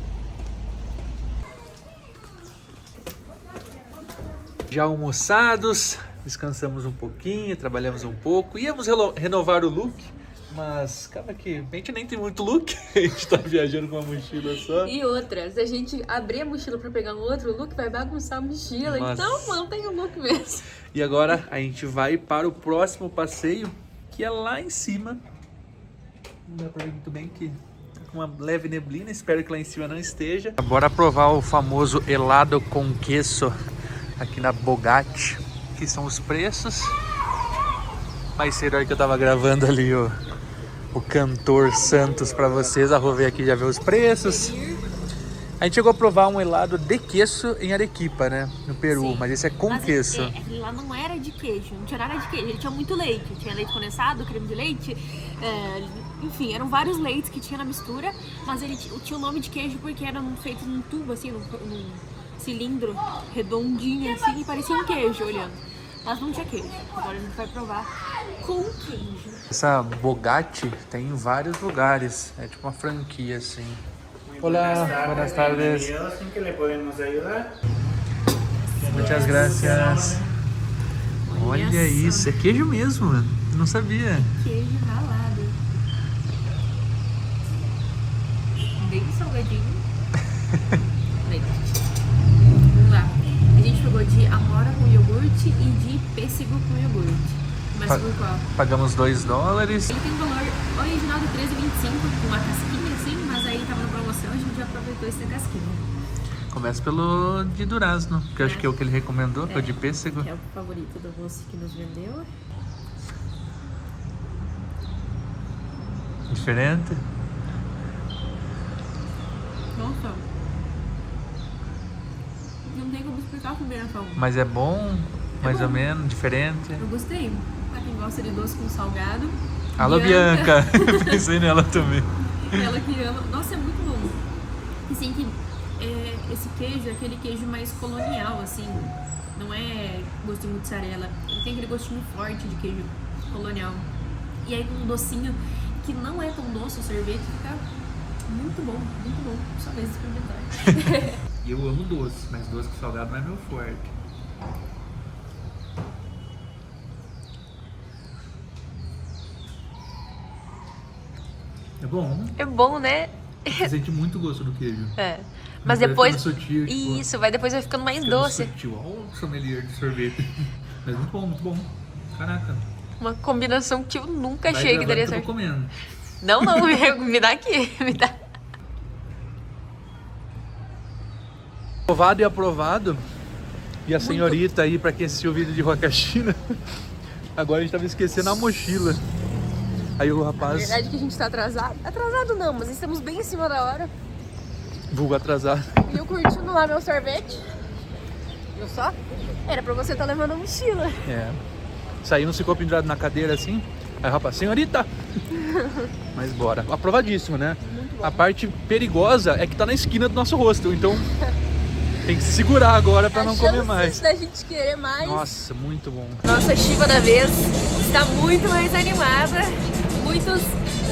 Speaker 1: Já almoçados, descansamos um pouquinho, trabalhamos um pouco, íamos renovar o look, mas calma que a gente nem tem muito look, a gente tá viajando com uma mochila só.
Speaker 2: E outra, se a gente abrir a mochila pra pegar um outro look, vai bagunçar a mochila,
Speaker 1: Nossa.
Speaker 2: então mantém o look mesmo.
Speaker 1: E agora a gente vai para o próximo passeio, que é lá em cima. Não dá pra ver muito bem que tá com uma leve neblina, espero que lá em cima não esteja. Bora provar o famoso helado com queso aqui na Bogatti. Aqui são os preços. Mais cedo aí que eu tava gravando ali o cantor Santos pra vocês. A Rô veio aqui já ver os preços. A gente chegou a provar um helado de queijo em Arequipa, né? No Peru,
Speaker 2: Sim.
Speaker 1: mas esse é com
Speaker 2: Mas
Speaker 1: queijo.
Speaker 2: aquele lá não era de queijo, não tinha nada de queijo, ele tinha muito leite. Tinha leite condensado, creme de leite, enfim, eram vários leites que tinha na mistura, mas ele tinha o nome de queijo porque era feito num tubo, assim, num cilindro redondinho, assim, e parecia um queijo olhando. Mas não tinha queijo. Agora a gente vai provar com queijo.
Speaker 1: Essa Bogatti tem em vários lugares, é tipo uma franquia, assim. Olá, buenas tardes.
Speaker 3: ¿En qué le podemos ayudar?
Speaker 1: Muitas gracias. Olha isso, é queijo mesmo, mano. Não sabia.
Speaker 2: Queijo ralado. Bem salgadinho. Vamos lá. A gente pegou de amora com iogurte e de pêssego com iogurte. Mas por qual?
Speaker 1: Pagamos $2.
Speaker 2: Ele tem um valor original de R$13,25 com uma casquinha assim, mas aí tava na promoção, a gente já aproveitou essa casquinha.
Speaker 1: Começa pelo de durazno, que eu acho que é o que ele recomendou, que é o de pêssego.
Speaker 2: Que é o favorito do moço que nos vendeu.
Speaker 1: Diferente.
Speaker 2: Nossa. Não tem como explicar a combinação.
Speaker 1: Mas é bom, mais ou menos, diferente.
Speaker 2: Eu gostei. Pra quem gosta de doce com salgado.
Speaker 1: Alô, Bianca! Pensei nela também.
Speaker 2: Ela que ama. Nossa, é muito bom. E sim que esse queijo é aquele queijo mais colonial, assim. Não é gosto de mussarela. Ele tem aquele gostinho forte de queijo colonial. E aí com um docinho que não é tão doce, o sorvete fica muito bom, muito bom. Só mesmo experimentar.
Speaker 1: Eu amo doce, mas doce com salgado não é meu forte. É bom,
Speaker 2: É bom, né?
Speaker 1: você sente muito gosto do queijo.
Speaker 2: É. Mas
Speaker 1: Vai
Speaker 2: depois.
Speaker 1: ficando sutil, tipo,
Speaker 2: Isso, vai depois vai ficando mais
Speaker 1: ficando
Speaker 2: doce.
Speaker 1: sutil. Olha o sommelier de sorvete. Mas muito bom, muito bom. Caraca.
Speaker 2: Uma combinação que eu nunca
Speaker 1: Vai
Speaker 2: achei que
Speaker 1: gravando
Speaker 2: daria
Speaker 1: que eu
Speaker 2: certo.
Speaker 1: tô comendo.
Speaker 2: Não, me dá aqui. Me dá.
Speaker 1: Aprovado e aprovado. E a senhorita aí, pra quem assistiu o vídeo de Wakashina, agora a gente tava esquecendo a mochila. Aí o
Speaker 2: Na
Speaker 1: rapaz,
Speaker 2: verdade que a gente tá atrasado. Atrasado não, mas estamos bem em cima da hora.
Speaker 1: vulgo atrasado.
Speaker 2: E eu curtindo lá meu sorvete. Viu só? Era pra você estar levando a mochila.
Speaker 1: É. Saímos, ficou pendurado na cadeira assim. Aí o rapaz, senhorita! Mas bora. Aprovadíssimo, né? A parte perigosa é que tá na esquina do nosso rosto, então tem que se segurar agora pra não comer mais.
Speaker 2: Da gente querer mais.
Speaker 1: Nossa, muito bom.
Speaker 2: Nossa Chiva da vez está muito mais animada. Muitos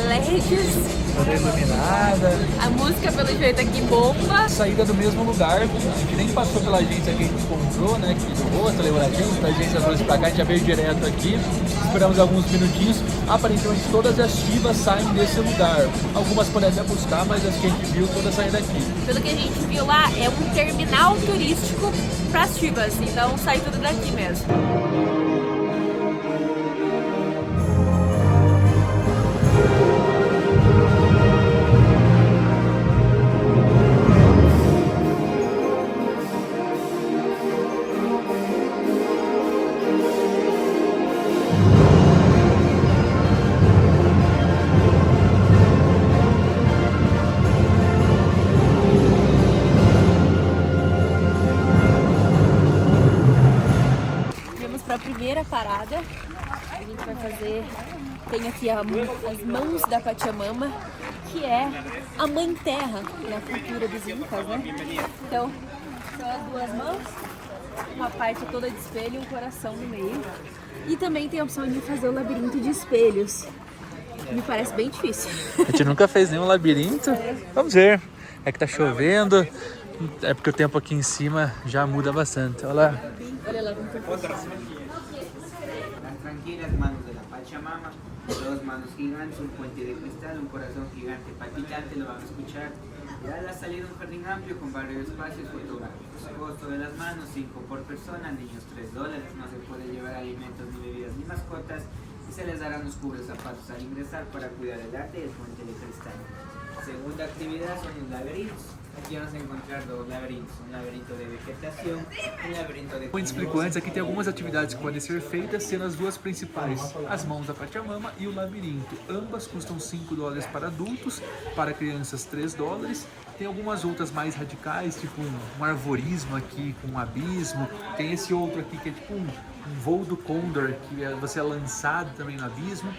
Speaker 2: LEDs.
Speaker 1: Toda iluminada.
Speaker 2: A música pelo jeito aqui bomba.
Speaker 1: Saída do mesmo lugar, a gente nem passou pela agência que a gente comprou, né? Que do rosto, Levoradinho, pra agência trouxe pra cá, a gente já veio direto aqui. Esperamos alguns minutinhos. Aparentemente todas as chivas saem desse lugar. Algumas podem até buscar, mas as que a gente viu, todas saem daqui.
Speaker 2: Pelo que a gente viu lá, é um terminal turístico para as chivas. Então sai tudo daqui mesmo. Primeira parada, a gente vai fazer, tem aqui as mãos da Pachamama, que é a mãe terra na cultura dos incas, né? Então, são as duas mãos, uma parte toda de espelho e um coração no meio. E também tem a opção de fazer o labirinto de espelhos. Me parece bem difícil.
Speaker 1: A gente nunca fez nenhum labirinto. Vamos ver. É que tá chovendo, é porque o tempo aqui em cima já muda bastante. Olha lá.
Speaker 2: Olha lá como
Speaker 3: Tranquilas manos de la Pachamama, dos manos gigantes, un puente de cristal, un corazón gigante palpitante, lo van a escuchar. Y a la salida un jardín amplio con varios espacios fotográficos. Costo de las manos, 5 por persona, niños $3, no se puede llevar alimentos ni bebidas ni mascotas y se les darán los cubres zapatos al ingresar para cuidar el arte y el puente de cristal. Segunda actividad son los laberintos. Aquí vamos a encontrar dos laberintos, un laberinto de vegetación, un laberinto de...
Speaker 1: Como a gente explicou antes, aqui tem algumas atividades que podem ser feitas, sendo as duas principais, as mãos da Pachamama e o labirinto. Ambas custam $5 para adultos, para crianças $3. Tem algumas outras mais radicais, tipo um arvorismo aqui com um abismo. Tem esse outro aqui que é tipo um voo do Condor, que você é lançado também no abismo.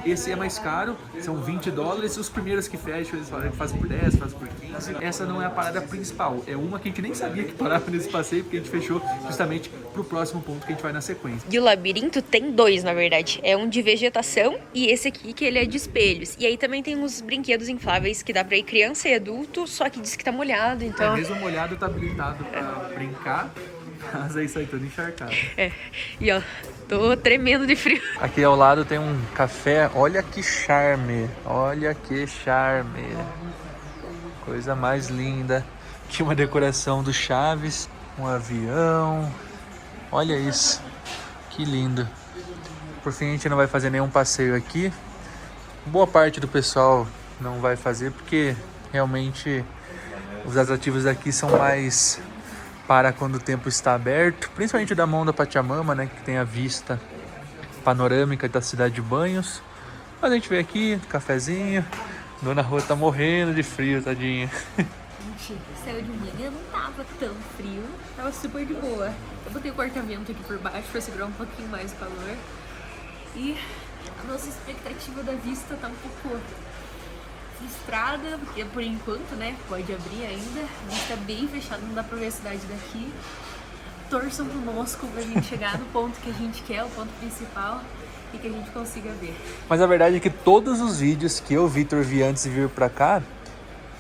Speaker 1: Esse é mais caro, são $20. Os primeiros que fecham, eles fazem por 10, fazem por 15. Essa não é a parada principal, é uma que a gente nem sabia que parava nesse passeio, porque a gente fechou justamente pro próximo ponto que a gente vai na sequência.
Speaker 2: E o labirinto tem dois, na verdade. É um de vegetação e esse aqui que ele é de espelhos. E aí também tem uns brinquedos infláveis que dá pra ir criança e adulto, só que diz que tá molhado, então...
Speaker 1: Mesmo molhado tá habilitado pra brincar, mas aí sai todo encharcado.
Speaker 2: E ó, tô tremendo de frio.
Speaker 1: Aqui ao lado tem um café, olha que charme, olha que charme. Coisa mais linda. Aqui uma decoração do Chaves, um avião, olha isso, que lindo. Por fim a gente não vai fazer nenhum passeio aqui. Boa parte do pessoal não vai fazer porque realmente os atrativos daqui são mais para quando o tempo está aberto, principalmente da mão da Pachamama, né, que tem a vista panorâmica da cidade de Banhos. Mas a gente veio aqui, cafezinho, Dona Rua tá morrendo de frio, tadinha.
Speaker 2: Gente, saiu de manhã, não tava tão frio, tava super de boa. Eu botei o corta-vento aqui por baixo pra segurar um pouquinho mais o calor. E a nossa expectativa da vista tá um pouco frustrada, porque por enquanto, né, pode abrir ainda. A vista bem fechada, não dá pra ver a cidade daqui. Torçam conosco pra gente chegar no ponto que a gente quer, o ponto principal, e que a gente consiga ver.
Speaker 1: Mas a verdade é que todos os vídeos que eu, Vitor, vi antes de vir pra cá,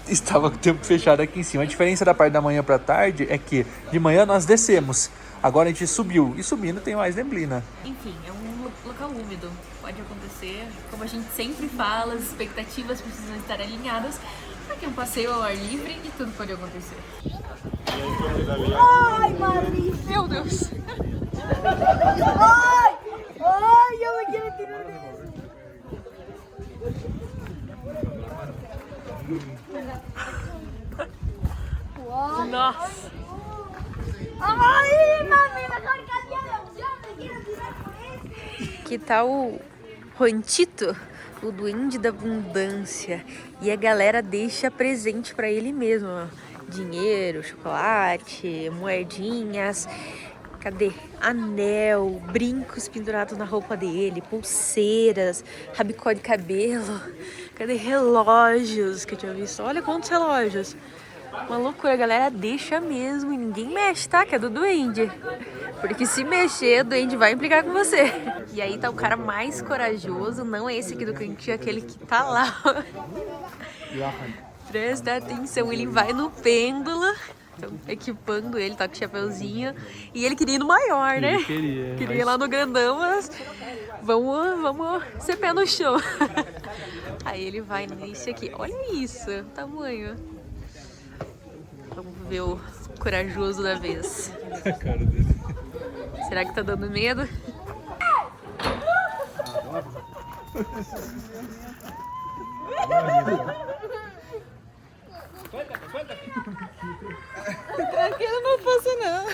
Speaker 1: estava com o tempo fechado aqui em cima. A diferença da parte da manhã pra tarde é que de manhã nós descemos, agora a gente subiu, e subindo tem mais neblina.
Speaker 2: Enfim, é um local úmido, pode acontecer. Como a gente sempre fala, as expectativas precisam estar alinhadas, porque é um passeio ao ar livre e tudo pode acontecer.
Speaker 5: Ai, Madrid.
Speaker 2: Meu Deus!
Speaker 5: Ai, ai, eu me quiero tirar de eso.
Speaker 2: Nossa!
Speaker 5: Ay, mami, mejor cambia de opción, me quiero tirar por eso.
Speaker 2: Que tal o Juanchito, o duende da abundância? E a galera deixa presente pra ele mesmo, ó. Dinheiro, chocolate, moedinhas. Cadê? Anel, brincos pendurados na roupa dele, pulseiras, rabicó de cabelo. Cadê relógios que eu tinha visto? Olha quantos relógios. Uma loucura, a galera deixa mesmo e ninguém mexe, tá? Que é do duende. Porque se mexer, o duende vai implicar com você. E aí tá o cara mais corajoso, não é esse aqui do cantinho, é aquele que tá lá. Presta atenção, ele vai no pêndulo. Estão equipando ele, tá com o chapeuzinho. E ele queria ir no maior, né? Queria ir lá no grandão, mas vamos ser pé no chão. Aí ele vai nesse aqui. Olha isso, o tamanho. Vamos ver o corajoso da vez.
Speaker 1: A cara dele.
Speaker 2: Será que tá dando medo?
Speaker 5: Tranquilo, não posso não.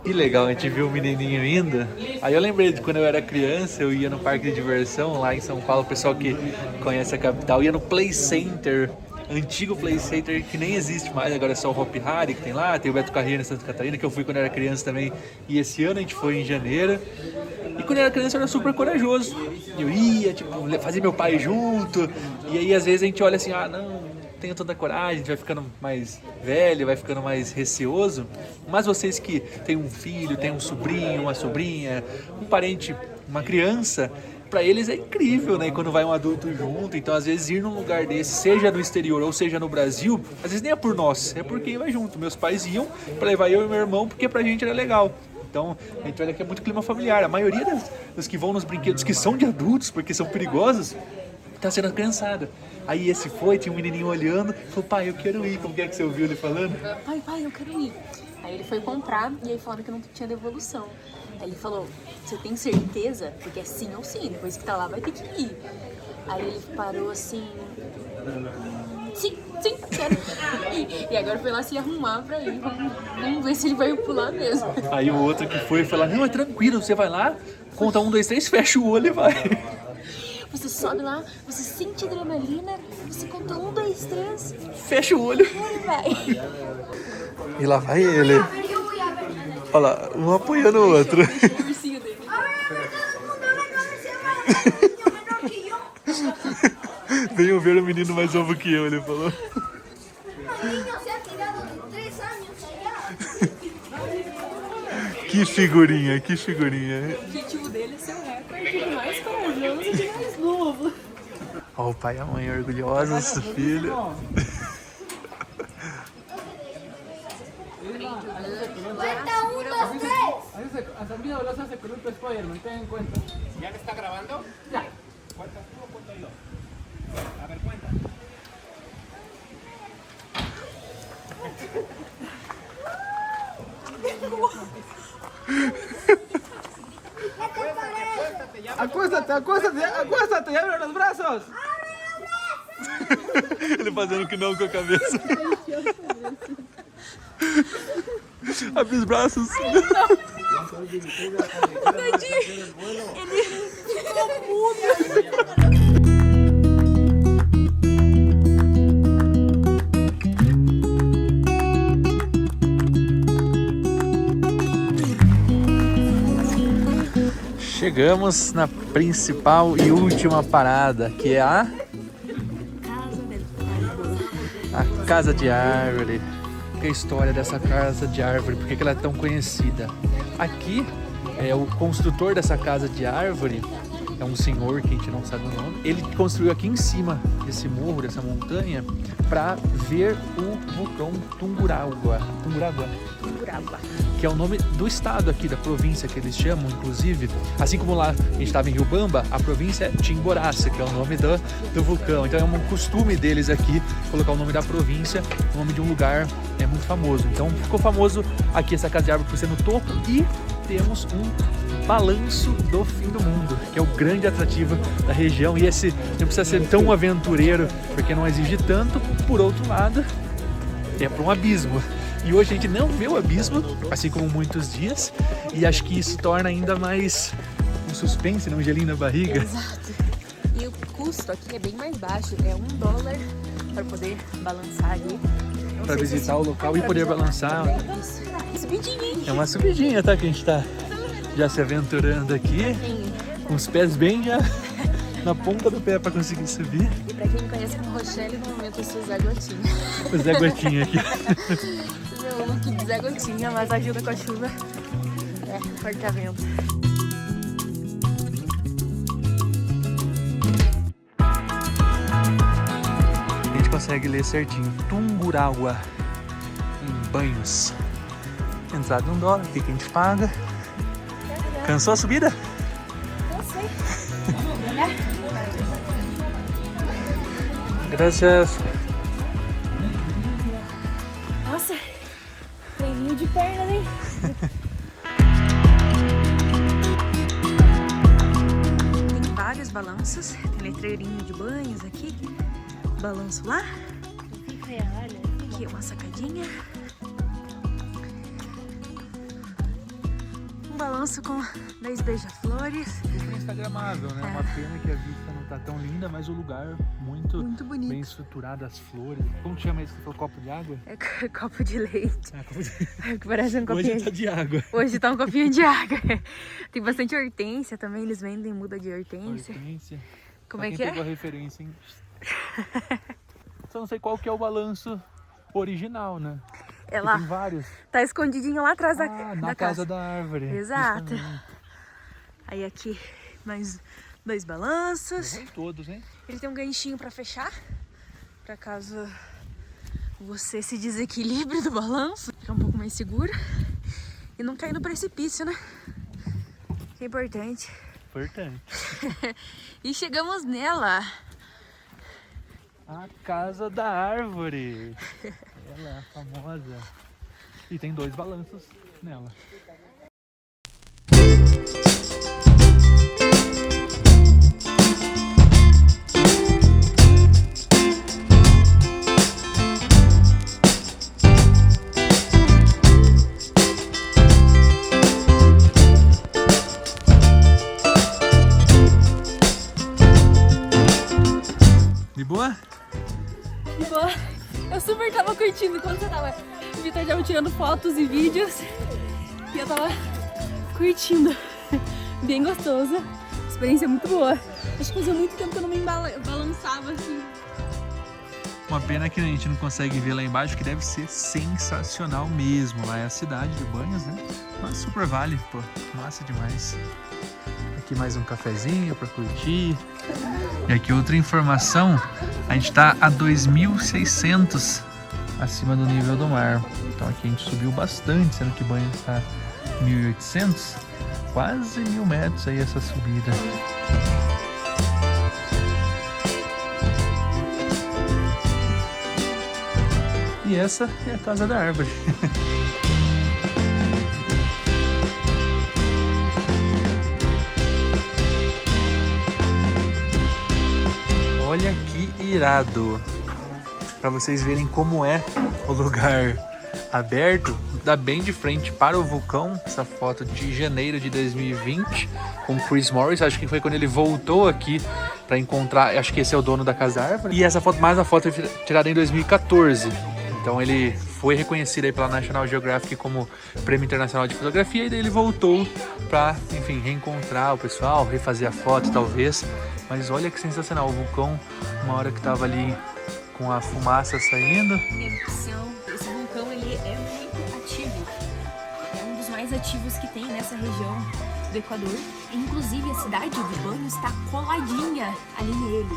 Speaker 1: Que legal, a gente viu o menininho indo. Aí eu lembrei de quando eu era criança, eu ia no parque de diversão lá em São Paulo, o pessoal que conhece a capital, ia no Play Center, antigo Play Center que nem existe mais, agora é só o Hopi Hari que tem lá, tem o Beto Carreiro em Santa Catarina, que eu fui quando eu era criança também, e esse ano a gente foi em janeiro. E quando eu era criança eu era super corajoso, eu ia, tipo, fazer meu pai junto, e aí às vezes a gente olha assim, ah não tenho toda a coragem, a gente vai ficando mais velho, vai ficando mais receoso, mas vocês que têm um filho, têm um sobrinho, uma sobrinha, um parente, uma criança, pra eles é incrível, né? Quando vai um adulto junto, então às vezes ir num lugar desse, seja no exterior ou seja no Brasil, às vezes nem é por nós, é por quem vai junto. Meus pais iam pra levar eu e meu irmão porque pra gente era legal. Então, a gente olha que é muito clima familiar. A maioria dos que vão nos brinquedos que são de adultos, porque são perigosos, tá sendo a criançada. Aí esse foi, tinha um menininho olhando, falou, pai, eu quero ir. Como que é que você ouviu ele falando?
Speaker 2: Pai, eu quero ir. Aí ele foi comprar e aí falaram que não tinha devolução. Aí ele falou, você tem certeza? Porque é sim ou sim, depois que tá lá vai ter que ir. Aí ele parou assim, sim, quero. E agora foi lá se arrumar pra ir. Vamos ver se ele vai pular mesmo.
Speaker 1: Aí o outro que foi lá, não, é tranquilo, você vai lá, conta 1, 2, 3, fecha o olho e vai.
Speaker 2: Você sobe lá, você sente adrenalina, você conta 1, 2, 3,
Speaker 1: Fecha o olho.
Speaker 2: e vai.
Speaker 1: E lá vai ele. Olha lá, um apoiando o outro.
Speaker 2: O ursinho dele.
Speaker 1: Venham ver o menino mais novo que eu, ele falou.
Speaker 5: Niño se ha tirado de 3 años allá.
Speaker 1: Que figurinha, que figurinha.
Speaker 2: O objetivo dele é ser o recorde mais corajoso e mais novo.
Speaker 1: Ó, o pai e a mãe orgulhosos do filho.
Speaker 5: Cuenta 1, 2, 3.
Speaker 6: Hasta miedo los hace con un Spider-Man, ten en cuenta.
Speaker 3: ¿Ya me está grabando?
Speaker 6: Ya.
Speaker 3: ¿Cuentas tú o cuento yo? A ver, cuenta.
Speaker 6: Acuéstate, y abre los brazos.
Speaker 1: Ele fazendo que não com a cabeça. Abre os braços. Chegamos na principal e última parada, que é a Casa de Árvore. Qual é a história dessa Casa de Árvore? Por que ela é tão conhecida? Aqui, o construtor dessa Casa de Árvore é um senhor que a gente não sabe o nome. Ele construiu aqui em cima desse morro, dessa montanha, para ver o vulcão Tungurahua, que é o nome do estado aqui, da província que eles chamam, inclusive. Assim como lá a gente estava em Riobamba, a província é Timboraça, que é o nome do vulcão. Então é um costume deles aqui colocar o nome da província, o nome de um lugar muito famoso. Então ficou famoso aqui essa Casa de Árvore por ser no topo, e temos um balanço do fim do mundo, que é o grande atrativo da região. E esse não precisa ser tão aventureiro, porque não exige tanto. Por outro lado, é para um abismo. E hoje a gente não vê o abismo, assim como muitos dias, e acho que isso torna ainda mais um suspense, um gelinho na barriga.
Speaker 2: Exato. E o custo aqui é bem mais baixo, é $1 para poder balançar ali.
Speaker 1: Para visitar o local e poder balançar.
Speaker 2: Isso. Subidinha, hein?
Speaker 1: É uma subidinha, tá? Que a gente tá já se aventurando aqui, com os pés bem já na ponta do pé para conseguir subir.
Speaker 2: E pra quem me conhece como Rochelle, no momento eu sou Zé Gotinha.
Speaker 1: O Zé Gotinha aqui.
Speaker 2: Meu look de Zé Gotinha, mas ajuda com a chuva. Corta-vento.
Speaker 1: A gente consegue ler certinho. Tungurahua, em Banhos. Entrada $1, o que a gente paga? Cansou a subida?
Speaker 2: Cansei.
Speaker 1: Graças.
Speaker 2: Nossa, treininho de perna, hein? Tem vários balanços, tem letreirinho de banhos aqui, balanço lá, aqui é uma sacadinha, um balanço com 10 beija-flores.
Speaker 1: É instagramável, né? Uma pena que a vista não tá tão linda, mas o lugar muito
Speaker 2: bonito.
Speaker 1: bem estruturado, as flores. Como chama isso? Você falou copo de água?
Speaker 2: É copo de leite.
Speaker 1: Copo de...
Speaker 2: Que parece um copinho.
Speaker 1: Hoje tá de água.
Speaker 2: Hoje tá um copinho de água. Tem bastante hortênsia também, eles vendem muda de hortência. Como é que é?
Speaker 1: Pegou a referência, hein? Só não sei qual que é o balanço original, né?
Speaker 2: É lá.
Speaker 1: Tem vários.
Speaker 2: Tá escondidinho lá atrás
Speaker 1: na
Speaker 2: da
Speaker 1: casa da árvore.
Speaker 2: Exato.
Speaker 1: Justamente.
Speaker 2: Aí aqui mais 2 balanços.
Speaker 1: Vão todos, hein?
Speaker 2: Ele tem um ganchinho pra fechar, pra caso você se desequilibre do balanço, ficar um pouco mais seguro e não cair no precipício, né? Que é importante.
Speaker 1: Importante.
Speaker 2: E chegamos nela.
Speaker 1: A casa da árvore. Ela é famosa. E tem 2 balanços nela. boa?
Speaker 2: De boa. Eu super tava curtindo quando você tava. O Vitor tava tirando fotos e vídeos. E eu tava curtindo. Bem gostoso. Experiência muito boa. Acho que fazia muito tempo que eu não me balançava assim.
Speaker 1: Uma pena que a gente não consegue ver lá embaixo, que deve ser sensacional mesmo. Lá é a cidade de Banhos, né? Mas super vale, pô, massa demais. Aqui mais um cafezinho pra curtir. E aqui outra informação, a gente tá a 2.600 acima do nível do mar. Então aqui a gente subiu bastante, sendo que Banhos está 1.800. Quase 1.000 metros aí essa subida. E essa é a Casa da Árvore. Olha que irado! Para vocês verem como é o lugar aberto, dá bem de frente para o vulcão. Essa foto de janeiro de 2020 com Chris Morris, acho que foi quando ele voltou aqui para encontrar, acho que esse é o dono da Casa da Árvore. E essa foto, mais uma foto tirada em 2014. Então ele foi reconhecido aí pela National Geographic como Prêmio Internacional de Fotografia, e daí ele voltou para, enfim, reencontrar o pessoal, refazer a foto talvez. Mas olha que sensacional, o vulcão, uma hora que tava ali com a fumaça saindo.
Speaker 2: Esse vulcão ele é muito ativo. É um dos mais ativos que tem nessa região do Equador. Inclusive a cidade de Banhos está coladinha ali nele.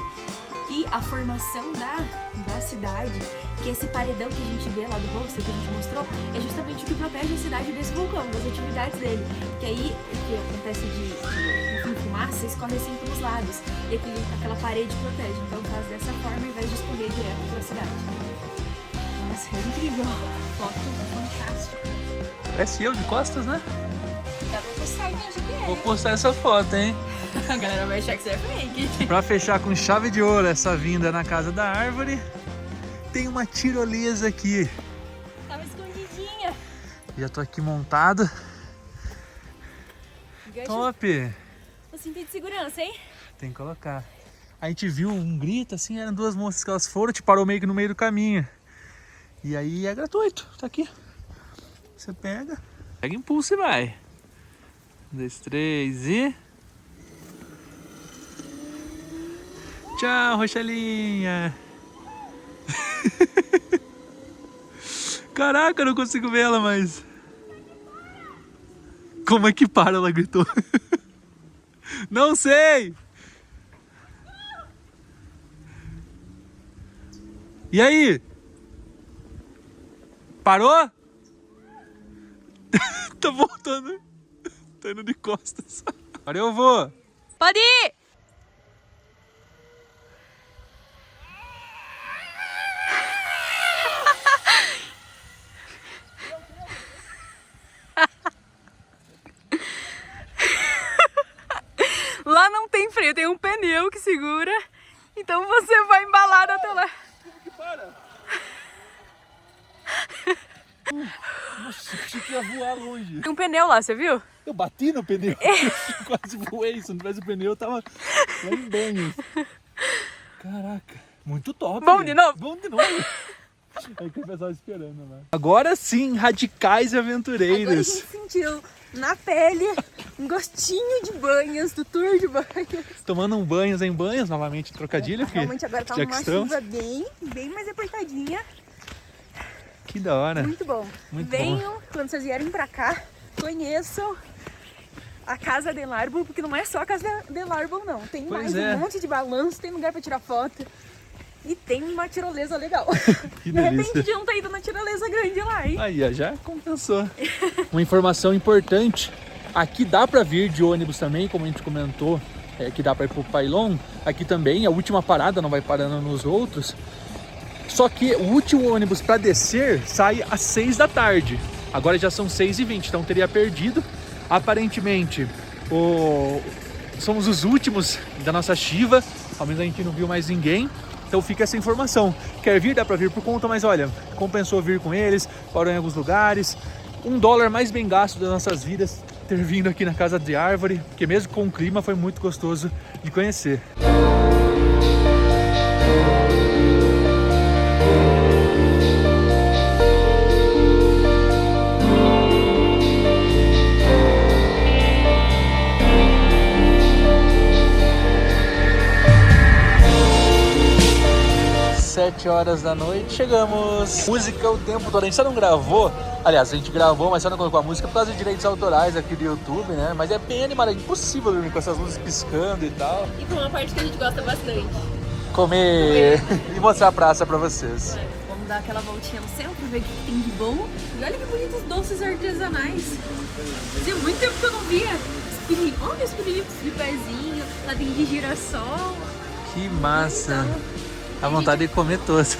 Speaker 2: E a formação da cidade, que esse paredão que a gente vê lá do rosto, que a gente mostrou, é justamente o que protege a cidade desse vulcão, das atividades dele. Porque aí o que acontece de fumaça escorre assim pelos lados, e aquela parede protege. Então faz dessa forma e vai escorrer direto para a cidade. Nossa, é incrível. Foto fantástica.
Speaker 1: Parece eu de costas, né?
Speaker 2: Dá pra postar, né?
Speaker 1: Vou postar essa foto, hein?
Speaker 2: A galera vai achar que você é fake.
Speaker 1: Pra fechar com chave de ouro essa vinda na Casa da Árvore, tem uma tirolesa aqui.
Speaker 2: Tava escondidinha.
Speaker 1: Já tô aqui montado.
Speaker 2: Gancho.
Speaker 1: Top!
Speaker 2: O cinto de segurança, hein?
Speaker 1: Tem que colocar. A gente viu um grito assim, eram duas moças que elas foram, te parou meio que no meio do caminho. E aí é gratuito, tá aqui. Você pega impulso e vai. 1, 2, 3 e... Tchau, Rochelinha! Caraca, eu não consigo ver ela mais. Como é que para? Ela gritou. Não sei! E aí? Parou? Tá voltando. Tá indo de costas. Agora eu vou.
Speaker 2: Pode ir! Lá não tem freio, tem um pneu que segura. Então você vai embalado até lá.
Speaker 1: Nossa, achei que ia voar longe.
Speaker 2: Tem um pneu lá, você viu?
Speaker 1: Eu bati no pneu. Quase voei. Se não tivesse o pneu, eu tava lá em Banhos. Caraca, muito top.
Speaker 2: Vamos de novo?
Speaker 1: Vamos de novo. Aí que o pessoal esperando lá. Agora sim, radicais e aventureiros.
Speaker 2: Agora a gente sentiu na pele um gostinho de Banhos, do tour de Banhos.
Speaker 1: Tomando um banhos em Banhos, novamente trocadilho.
Speaker 2: Realmente agora tá
Speaker 1: já que
Speaker 2: uma
Speaker 1: estamos.
Speaker 2: chuva bem mais apertadinha.
Speaker 1: Que da hora.
Speaker 2: Muito bom.
Speaker 1: Muito
Speaker 2: Venham, quando vocês vierem pra cá, conheçam a Casa de Larbo, porque não é só a Casa de Larbo, não. Tem
Speaker 1: Pois
Speaker 2: mais
Speaker 1: é.
Speaker 2: um monte de balanço, tem lugar pra tirar foto. E tem uma tirolesa legal.
Speaker 1: Que
Speaker 2: De repente
Speaker 1: delícia.
Speaker 2: podiam ter ido na tirolesa grande lá, hein?
Speaker 1: Aí, ó, já compensou. Uma informação importante. Aqui dá pra vir de ônibus também, como a gente comentou. Que dá pra ir pro Pailon. Aqui também, a última parada, não vai parando nos outros. Só que o último ônibus para descer sai às 6 da tarde. Agora já são 6h20, então teria perdido. Aparentemente, somos os últimos da nossa Chiva. Ao menos a gente não viu mais ninguém. Então fica essa informação. Quer vir? Dá para vir por conta, mas olha, compensou vir com eles. Parou em alguns lugares. $1 mais bem gasto das nossas vidas ter vindo aqui na Casa de Árvore. Porque mesmo com o clima foi muito gostoso de conhecer. Horas da noite, chegamos. Música o tempo todo, a gente só não gravou, aliás, a gente gravou, mas só não colocou a música por causa de direitos autorais aqui do YouTube, né? Mas é bem animado, é impossível dormir com essas luzes piscando e tal.
Speaker 2: E com uma parte que a gente gosta bastante.
Speaker 1: Comer e mostrar a praça pra vocês.
Speaker 2: Vamos dar aquela voltinha no centro, ver o que tem de bom. E olha que bonitos doces artesanais. Fazia muito tempo que eu não via. Olha os pirulipos de pezinho, lá tem de girassol.
Speaker 1: Que massa!
Speaker 2: Então,
Speaker 1: a vontade de comer todos.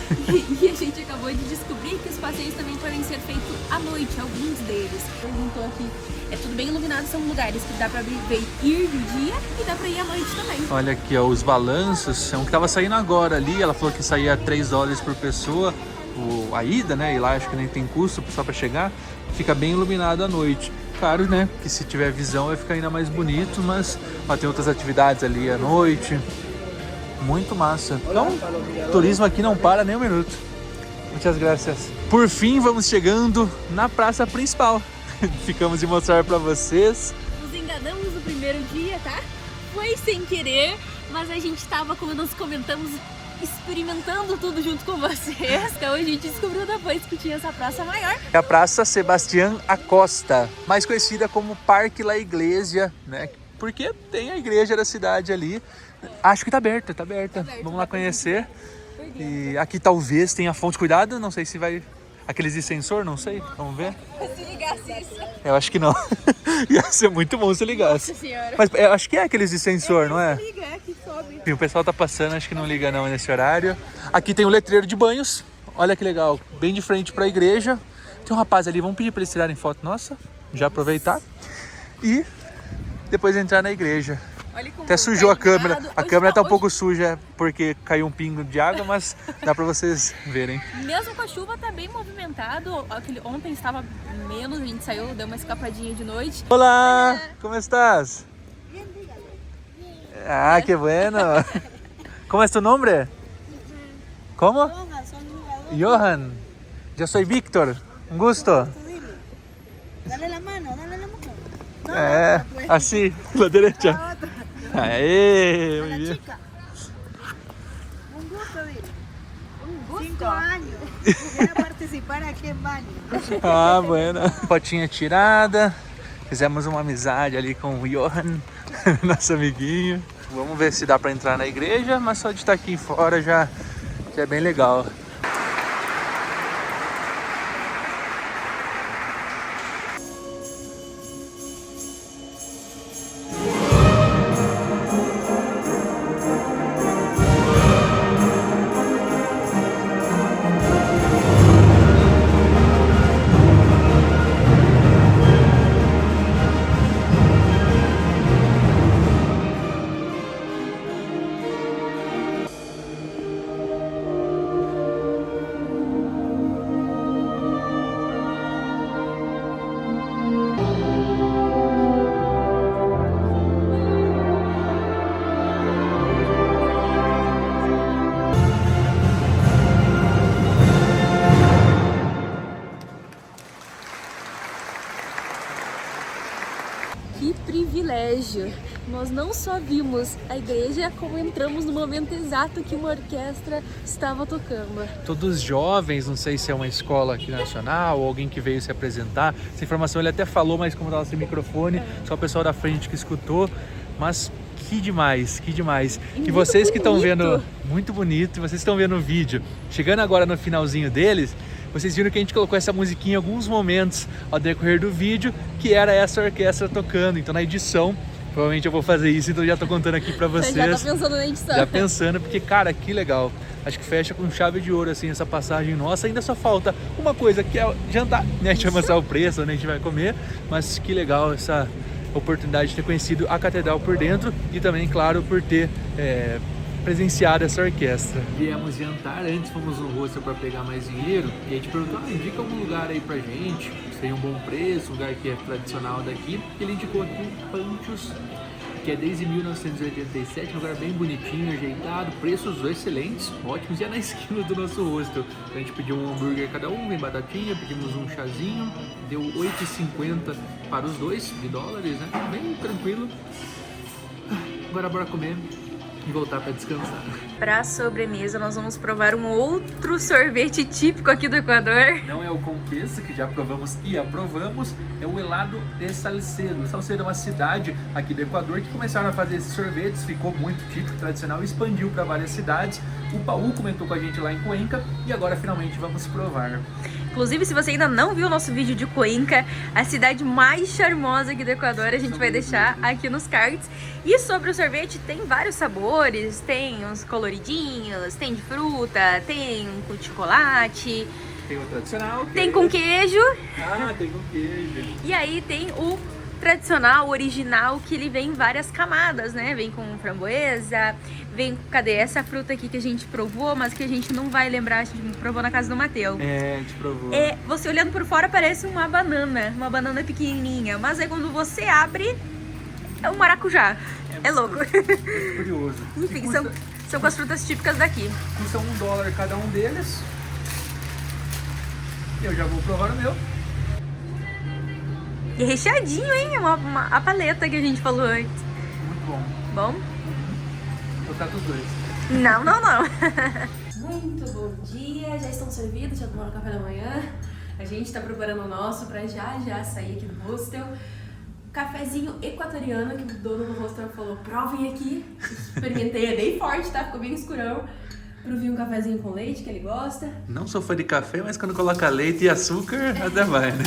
Speaker 2: E a gente acabou de descobrir que os passeios também podem ser feitos à noite, alguns deles. Perguntou aqui, é tudo bem iluminado, são lugares que dá pra ir de dia e dá pra ir à noite também.
Speaker 1: Olha aqui, ó, os balanços, é um que tava saindo agora ali, ela falou que saía $3 por pessoa, a ida, né, e lá acho que nem tem custo só pra chegar, fica bem iluminado à noite. Claro, né, que se tiver visão vai ficar ainda mais bonito, mas ó, tem outras atividades ali à noite. Muito massa. Então, turismo aqui não para nem um minuto. Muitas graças. Por fim, vamos chegando na praça principal. Ficamos de mostrar para vocês.
Speaker 2: Nos enganamos no primeiro dia, tá? Foi sem querer, mas a gente tava, como nós comentamos, experimentando tudo junto com vocês. Então a gente descobriu depois que tinha essa praça maior.
Speaker 1: É a Praça Sebastián Acosta, mais conhecida como Parque La Iglesia, né? Porque tem a igreja da cidade ali. Acho que tá aberta, tá aberta. Vamos lá conhecer. E aqui talvez tenha fonte. Cuidado, não sei se vai... Aqueles de sensor, não sei. Vamos ver.
Speaker 2: Se ligasse isso.
Speaker 1: Eu acho que não. Ia ser muito bom se ligasse.
Speaker 2: Nossa senhora.
Speaker 1: Mas eu acho que é aqueles de sensor, não é?
Speaker 2: Liga, é que sobe.
Speaker 1: Sim, o pessoal tá passando, acho que não liga não nesse horário. Aqui tem um letreiro de banhos. Olha que legal. Bem de frente pra igreja. Tem um rapaz ali, vamos pedir pra eles tirarem foto nossa. Já aproveitar. E depois entrar na igreja. Até sujou a câmera. A câmera tá um pouco suja porque caiu um pingo de água, mas dá pra vocês verem.
Speaker 2: Mesmo com a chuva tá bem movimentado. Ontem estava menos, a gente saiu, deu uma escapadinha de noite.
Speaker 1: Olá, como estás? Ah, que bueno. ¿Cómo es tu nombre? ¿Cómo? Johan. Yo soy Víctor. Un gusto.
Speaker 5: Dale la mano, dale la mano.
Speaker 1: Así, la derecha. Aê, muy bien.
Speaker 5: Chica. Un gusto, dile. Un gusto. 5 años. Quero participar aqui em Baño.
Speaker 1: Ah, bueno. Fotinha tirada. Fizemos uma amizade ali com o Johan, nosso amiguinho. Vamos ver se dá pra entrar na igreja, mas só de estar aqui fora já é bem legal.
Speaker 2: Que privilégio! Nós não só vimos a igreja, como entramos no momento exato que uma orquestra estava tocando.
Speaker 1: Todos jovens, não sei se é uma escola aqui nacional ou alguém que veio se apresentar. Essa informação ele até falou, mas como estava sem microfone, só o pessoal da frente que escutou. Mas que demais, que demais. E vocês que estão vendo, muito bonito, e vocês estão vendo o vídeo, chegando agora no finalzinho deles, vocês viram que a gente colocou essa musiquinha em alguns momentos ao decorrer do vídeo, que era essa orquestra tocando. Então na edição, provavelmente eu vou fazer isso, então já tô contando aqui pra vocês.
Speaker 2: Já tá pensando na edição.
Speaker 1: Já pensando, porque cara, que legal. Acho que fecha com chave de ouro, assim, essa passagem nossa. Ainda só falta uma coisa, que é jantar, né? A gente vai mostrar o preço, onde a gente vai comer, mas que legal essa oportunidade de ter conhecido a catedral por dentro e também, claro, por ter presenciado essa orquestra. Viemos jantar, antes fomos no hostel para pegar mais dinheiro e a gente perguntou, indica algum lugar aí pra gente, seria um bom preço, um lugar que é tradicional daqui. Ele indicou aqui Panchos que é desde 1987, um lugar bem bonitinho, ajeitado, preços excelentes, ótimos, e é na esquina do nosso hostel. A gente pediu um hambúrguer cada um, vem batatinha, pedimos um chazinho, deu 8,50 para os dois, de dólares, né? Bem tranquilo. Agora bora comer e voltar para descansar.
Speaker 2: Pra sobremesa, nós vamos provar um outro sorvete típico aqui do Equador.
Speaker 1: Não é o Conquista, que já provamos e aprovamos, é o helado de Salcedo. Salcedo é uma cidade aqui do Equador que começaram a fazer esses sorvetes, ficou muito típico, tradicional, expandiu para várias cidades. O Paul comentou com a gente lá em Cuenca e agora finalmente vamos provar.
Speaker 2: Inclusive, se você ainda não viu o nosso vídeo de Cuenca, a cidade mais charmosa aqui do Equador, a gente vai deixar aqui nos cards. E sobre o sorvete, tem vários sabores, tem uns coloridinhos, tem de fruta, tem um com chocolate,
Speaker 1: Tem o tradicional.
Speaker 2: tem com queijo.
Speaker 1: Ah, tem com queijo.
Speaker 2: E aí tem o tradicional, original, que ele vem em várias camadas, né? Vem com framboesa, vem... Cadê? Essa fruta aqui que a gente provou, mas que a gente não vai lembrar, a gente provou na casa do Matheus.
Speaker 1: É, a gente provou.
Speaker 2: É, você olhando por fora parece uma banana pequenininha, mas aí quando você abre, é um maracujá. É louco.
Speaker 1: Curioso.
Speaker 2: Enfim,
Speaker 1: E
Speaker 2: são com as frutas típicas daqui.
Speaker 1: custa $1 cada um deles. Eu já vou provar o meu.
Speaker 2: E recheadinho, hein? A paleta que a gente falou antes.
Speaker 1: Muito bom.
Speaker 2: Bom?
Speaker 1: Vou tocar dos dois.
Speaker 2: Não, não, não. Muito bom dia, já estão servidos, já tomaram café da manhã. A gente tá preparando o nosso pra já sair aqui do hostel. Cafezinho equatoriano que o dono do hostel falou, provem aqui. Experimentei, é bem forte, tá? Ficou bem escurão. Provei um cafezinho com leite que ele gosta.
Speaker 1: Não sou fã de café, mas quando coloca leite e açúcar, até vai, né?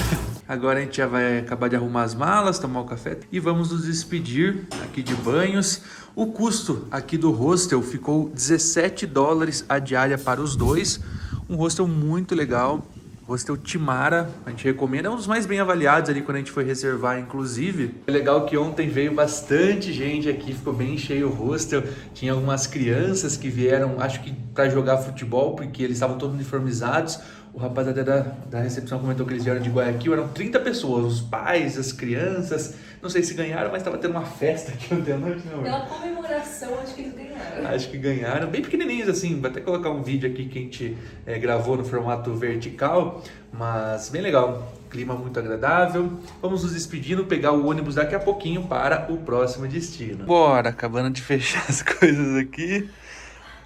Speaker 1: Agora a gente já vai acabar de arrumar as malas, tomar o café e vamos nos despedir aqui de Banhos. O custo aqui do hostel ficou $17 a diária para os dois. Um hostel muito legal. Hostel Timara, a gente recomenda, é um dos mais bem avaliados ali quando a gente foi reservar, inclusive. É legal que ontem veio bastante gente aqui, ficou bem cheio o hostel. Tinha algumas crianças que vieram, acho que para jogar futebol, porque eles estavam todos uniformizados. O rapaz até da recepção comentou que eles vieram de Guayaquil, eram 30 pessoas, os pais, as crianças. Não sei se ganharam, mas estava tendo uma festa aqui ontem à noite, não.
Speaker 2: Pela comemoração, acho que eles ganharam.
Speaker 1: Acho que ganharam, bem pequenininhos assim, vou até colocar um vídeo aqui que a gente gravou no formato vertical, mas bem legal, clima muito agradável. Vamos nos despedindo, pegar o ônibus daqui a pouquinho para o próximo destino. Bora, acabando de fechar as coisas aqui.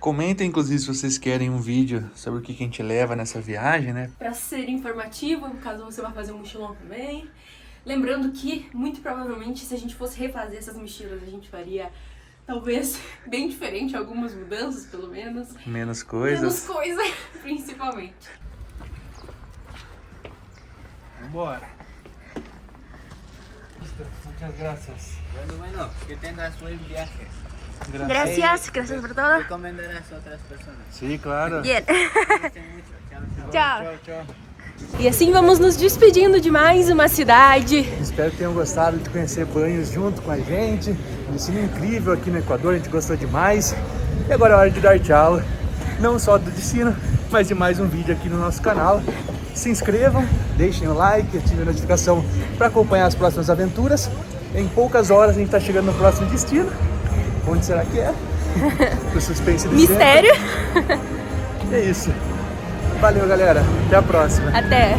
Speaker 1: Comentem, inclusive, se vocês querem um vídeo sobre o que a gente leva nessa viagem, né?
Speaker 2: Para ser informativo, caso você vá fazer um mochilão também. Lembrando que, muito provavelmente, se a gente fosse refazer essas mochilas, a gente faria, talvez, bem diferente, algumas mudanças, pelo menos.
Speaker 1: Menos coisas.
Speaker 2: Menos coisa, principalmente.
Speaker 1: Vambora. Muchas gracias.
Speaker 3: Bueno, que tengas buen viaje.
Speaker 2: Gracias por todo.
Speaker 3: Recomendarás a otras personas.
Speaker 1: Sim, claro.
Speaker 2: Bien.
Speaker 3: Cuídense mucho. Chao, chao.
Speaker 2: Tchau. E assim vamos nos despedindo de mais uma cidade.
Speaker 1: Espero que tenham gostado de conhecer Banhos junto com a gente. Um destino incrível aqui no Equador, a gente gostou demais. E agora é hora de dar tchau, não só do destino, mas de mais um vídeo aqui no nosso canal. Se inscrevam, deixem o like, ativem a notificação para acompanhar as próximas aventuras. Em poucas horas a gente está chegando no próximo destino. Onde será que é? O suspense de
Speaker 2: Mistério.
Speaker 1: sempre. É isso. Valeu, galera. Até a próxima.
Speaker 2: Até.